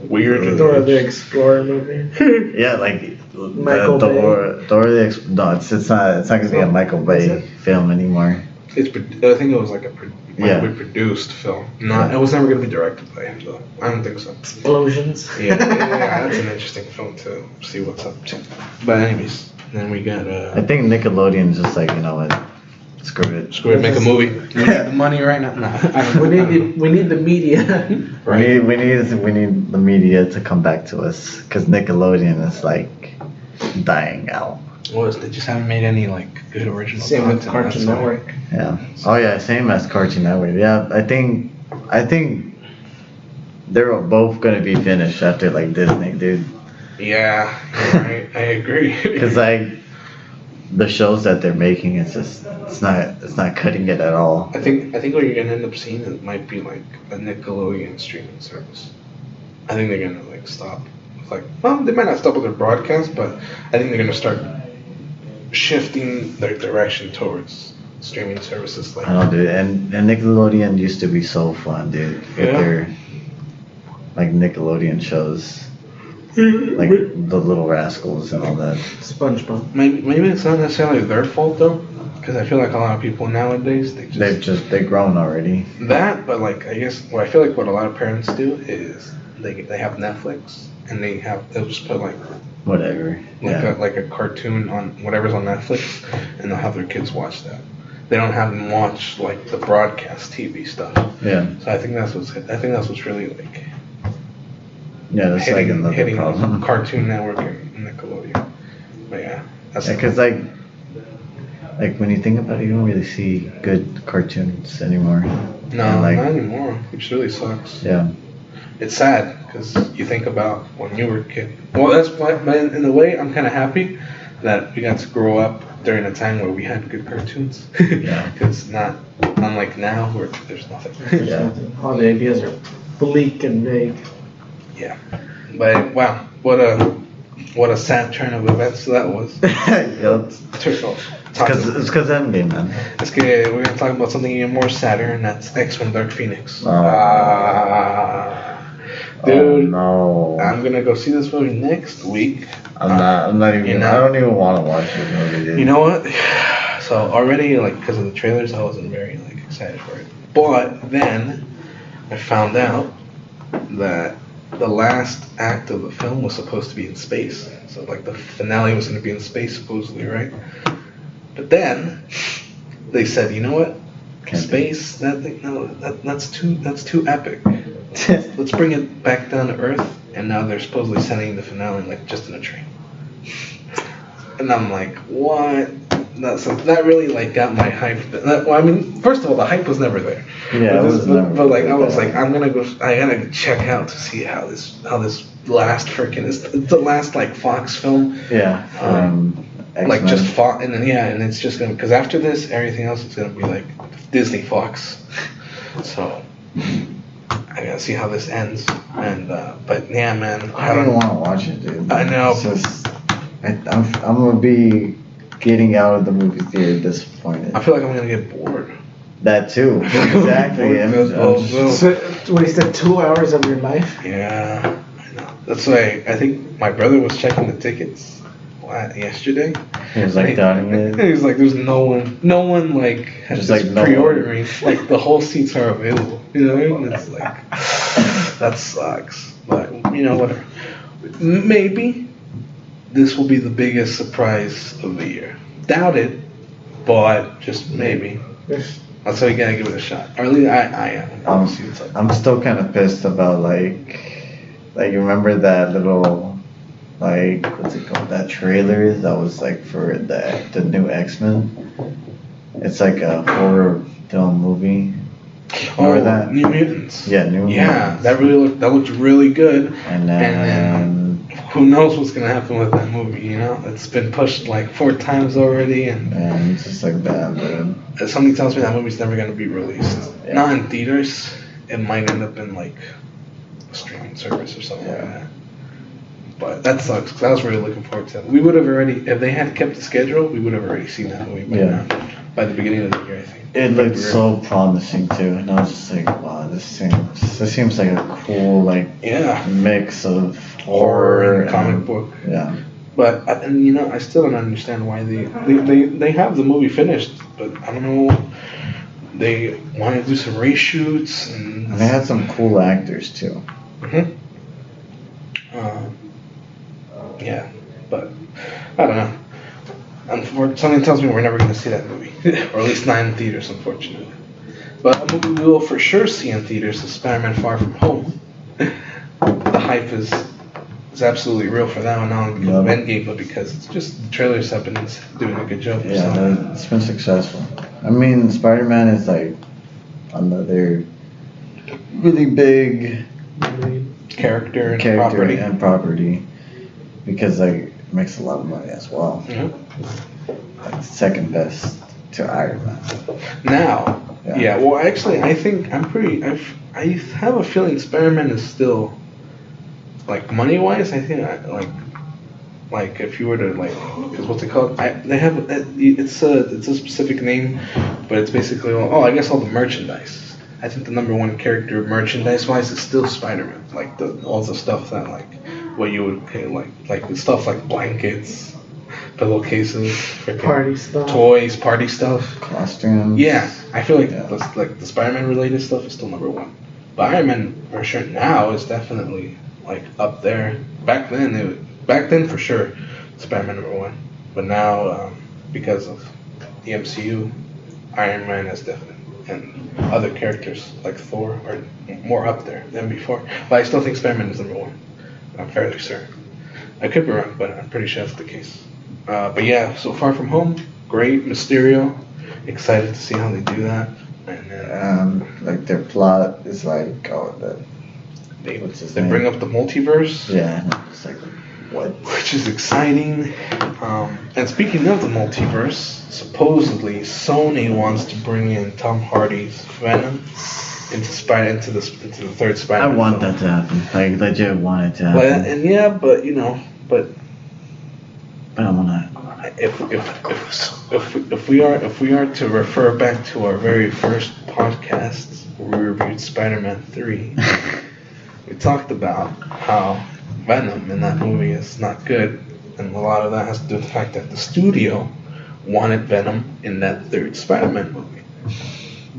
weird. Dora the Explorer movie. Yeah, like Michael Bay. Dora the Explorer. No, it's not gonna be a Michael Bay film anymore. I think it was like a produced film. It was never gonna be directed by him though. I don't think so. Explosions. Yeah, that's an interesting film to see what's up to. But anyways, then we got. I think Nickelodeon's just like, you know what, screw it, make a movie. We need the money right now. No, we need the media. Right. We need the media to come back to us because Nickelodeon is like dying out. Well, they just haven't made any like good original. Same with Cartoon Network. Yeah. Oh yeah, same as Cartoon Network. Yeah, I think they're both gonna be finished after like Disney, dude. Yeah, I agree. Because like the shows that they're making, it's not cutting it at all. I think what you're gonna end up seeing it might be like a Nickelodeon streaming service. I think they're gonna like stop. Like, well, they might not stop with their broadcast, but I think they're gonna start shifting their direction towards streaming services. Like, I don't do it. And Nickelodeon used to be so fun, dude. With their like Nickelodeon shows. Like the Little Rascals and all that. SpongeBob. Maybe it's not necessarily their fault though, because I feel like a lot of people nowadays they've grown already. That, but like I guess I feel like what a lot of parents do is they have Netflix and they'll just put like whatever, like a cartoon on whatever's on Netflix, and they'll have their kids watch that. They don't have them watch like the broadcast TV stuff. Yeah. So I think that's what's really like. Yeah, that's like another problem. Cartoon Network and Nickelodeon. But yeah, that's because like when you think about it, you don't really see good cartoons anymore. No, not anymore, which really sucks. Yeah. It's sad because you think about when you were a kid. Well, that's why, in a way, I'm kind of happy that we got to grow up during a time where we had good cartoons. Yeah. Because not unlike now where there's nothing. Yeah. All the ideas are bleak and vague. Yeah. But wow, what a sad turn of events that was. Yeah, it's because Endgame, man. Let's get, we're gonna talk about something even more sadder, and that's X-Men Dark Phoenix. Oh. Dude, Oh, no. I'm gonna go see this movie next week. I'm not even. You know? I don't even want to watch this movie, dude. You know what? So already, like, because of the trailers, I wasn't very like excited for it. But then I found out that the last act of the film was supposed to be in space. So like the finale was going to be in space supposedly, right? But then they said, you know what? Can't Space, that's too epic. Let's bring it back down to Earth. And now they're supposedly sending the finale like just in a train. And I'm like, what? That really like got my hype. Well, I mean, first of all, the hype was never there. Yeah, but like I was like, I gotta check out to see how this last freaking is. It's the last like Fox film. Yeah. Like just Fox, and then and it's just gonna, because after this, everything else is gonna be like Disney Fox. So I gotta see how this ends. And but yeah, man, I don't even want to watch it, dude. I know. It's just, I'm gonna be getting out of the movie theater disappointed. I feel like I'm gonna get bored. That too. Exactly. So wasted 2 hours of your life. Yeah, I know. That's why I think my brother was checking the tickets yesterday. He was like doubting it. He was like, "There's no one like has Just like no pre-ordering. Like the whole seats are available. You know, and it's like that sucks. But you know, whatever. Maybe this will be the biggest surprise of the year. Doubt it, but just maybe. That's why you gotta give it a shot. Or at least I am. I'm still kind of pissed about like you remember that little like what's it called, that trailer that was like for the new X-Men. It's like a horror film movie. Remember that? New Mutants. Yeah, New Mutants. Yeah, that looked really good. And then who knows what's gonna happen with that movie? You know, it's been pushed like 4 times already, and it's just like that, dude. Something tells me that movie's never gonna be released. Yeah. Not in theaters. It might end up in like a streaming service or something like that. But that sucks, because I was really looking forward to it. We would have already, if they had kept the schedule, we would have already seen that movie by the beginning of the year, I think. It looked so promising too, and I was just like, wow, this seems like a cool like mix of horror and comic book. Yeah. But and you know, I still don't understand why they have the movie finished, but I don't know. They want to do some reshoots and they had some cool actors too. Mhm. Yeah, but I don't know. Something tells me we're never going to see that movie, or at least not in theaters, unfortunately. But a movie we will for sure see in theaters is Spider-Man: Far From Home. The hype is absolutely real for that one, not only because of Endgame, but because it's just the trailers have been doing a good job. Yeah, it's been successful. I mean, Spider-Man is like another really big character and property because like it makes a lot of money as well. Mm-hmm. Like second best to Iron Man. Now, well, actually, I think I have a feeling Spider-Man is still, like, money-wise, I think, like if you were to, like, because what's it called? They have, it's a specific name, but it's basically, I guess all the merchandise. I think the number one character merchandise-wise is still Spider-Man. Like, all the stuff that, like, what you would pay, like the stuff like blankets, pillowcases, party stuff, toys, party stuff, costumes. Yeah, I feel like the Spider-Man related stuff is still number one. But Iron Man for sure now is definitely like up there. Back then for sure, Spider-Man number one. But now because of the MCU, Iron Man is definitely, and other characters like Thor are more up there than before. But I still think Spider-Man is number one. I'm fairly certain. I could be wrong, but I'm pretty sure that's the case. But yeah, so Far From Home, great. Mysterio, excited to see how they do that. And like their plot is like, they bring up the multiverse. Yeah, it's like which is exciting. And speaking of the multiverse, supposedly Sony wants to bring in Tom Hardy's Venom into the third I Spider-Man. want film. that to happen. Like, legit want it to happen. But you know, but I'm gonna. if we are to refer back to our very first podcast where we reviewed Spider-Man 3, we talked about how Venom in that movie is not good, and a lot of that has to do with the fact that the studio wanted Venom in that third Spider-Man movie.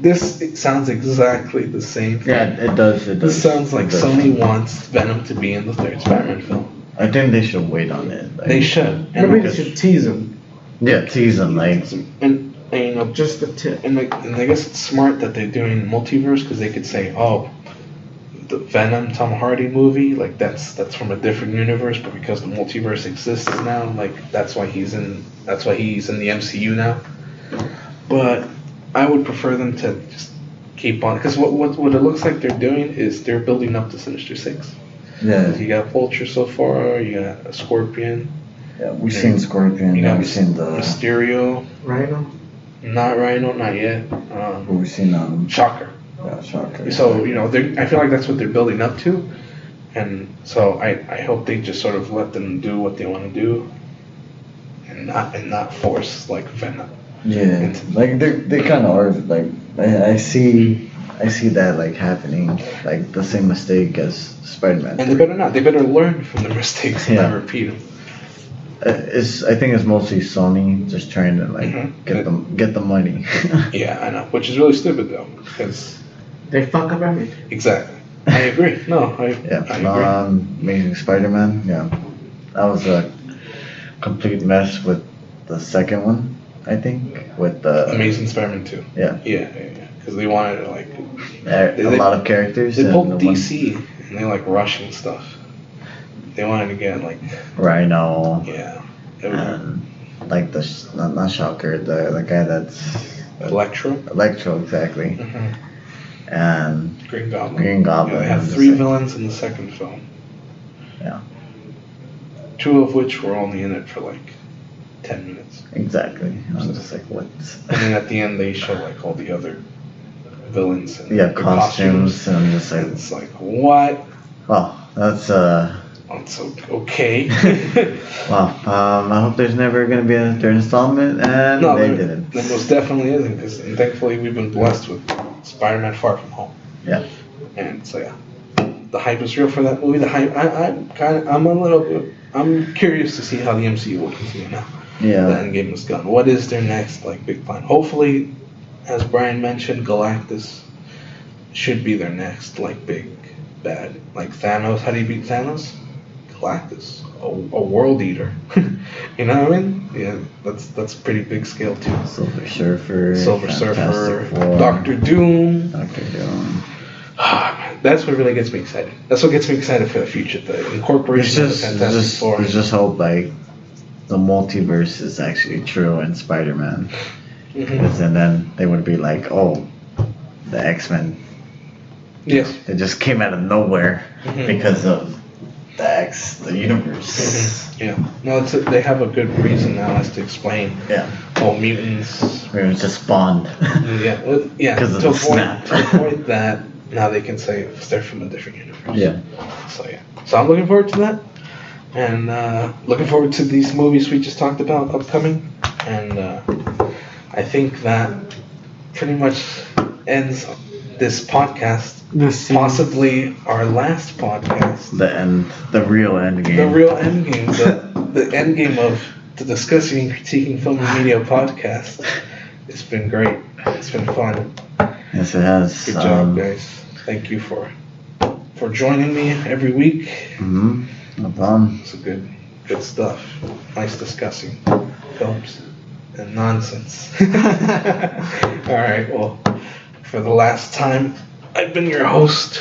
It sounds exactly the same thing. Yeah, it does. This sounds like Sony wants Venom to be in the third Spider-Man film. I think they should wait on it. Like, They should. Maybe they should tease him. Yeah, tease them. Like, And you know, Just the tip. and I guess it's smart that they're doing multiverse because they could say, oh, the Venom Tom Hardy movie, like that's from a different universe, but because the multiverse exists now, like that's why he's in the MCU now. But I would prefer them to just keep on, because what it looks like they're doing is they're building up to Sinister Six. yeah, You got Vulture so far, you got a Scorpion, yeah. We've seen Scorpion. you Yeah, got we've seen the. Mysterio, Rhino? not Rhino, not yet. We've seen Shocker. Yeah, Shocker. So you know, I feel like that's what they're building up to, and so I hope they just sort of let them do what they want to do, and not force like Venom. Yeah, like they kind of are. Like I see that like happening, like the same mistake as Spider-Man. And they better not. They better learn from their mistakes and not repeat them. I think it's mostly Sony just trying to like get the money. Yeah, I know, which is really stupid though, because They fuck up everything. exactly. I agree. No, I agree. Amazing Spider-Man. Yeah, that was a complete mess with the second one. I think with the Amazing Spider-Man 2. Yeah. Because they wanted to like a lot of characters. They and pulled the one- DC and they like rushing stuff. They wanted to get like Rhino. yeah, it was And like not Shocker, the guy that's Electro, Electro exactly, and Green Goblin. Green Goblin. Yeah, they had is the 3 same. villains in the second film. Yeah. 2 of which were only in it for like 10 minutes. Exactly. I was just like, what? And then at the end they show like all the other villains and Yeah, their costumes, and I'm just like, And it's like, what? wow, that's It's okay. wow. I hope there's never gonna be a third installment, and No, they there didn't. most definitely isn't, because thankfully we've been blessed with Spider-Man Far From Home. Yeah. And so yeah, the hype is real for that movie. The hype, I'm curious to see how the MCU will continue now. Yeah. The Endgame is gone. What is their next like big plan? Hopefully, as Brian mentioned, Galactus should be their next like big bad. Like Thanos, how do you beat Thanos? Galactus, a world eater. You know what I mean? Yeah, that's pretty big scale too. Silver Surfer. Silver Fantastic Surfer, Four, Doctor Doom. Doctor Doom. That's what really gets me excited. That's what gets me excited for the future. The incorporation of the Fantastic Four. Let's just hope like the multiverse is actually true in Spider-Man, Mhm. and then they would be like, oh, the X-Men. Yes. They just came out of nowhere Mhm. because of the universe. Yeah. No, they have a good reason now as to explain. Yeah. Oh, mutants. We were just spawned. Yeah. Yeah. 'Cause of To the avoid, snap. to avoid that, now they can say they're from a different universe. Yeah. So yeah. So I'm looking forward to that, and looking forward to these movies we just talked about upcoming, and I think that pretty much ends this podcast. Possibly our last podcast. The real end game. The real endgame. The endgame of the Discussing and Critiquing Film and Media podcast. It's been great. It's been fun. Yes, it has. Good job, guys. Thank you for joining me every week. No problem. It's a good stuff. Nice discussing films and nonsense. All right. Well, for the last time, I've been your host,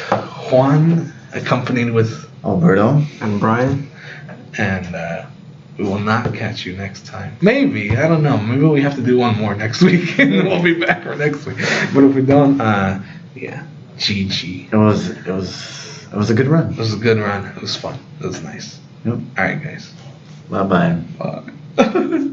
Juan, accompanied with Alberto. And Brian. and we will not catch you next time. Maybe, I don't know. Maybe we have to do one more next week, and we'll be back for next week. But if we don't, yeah, GG. It was a good run. It was a good run. It was fun. It was nice. Yep. All right, guys. Bye bye. Bye.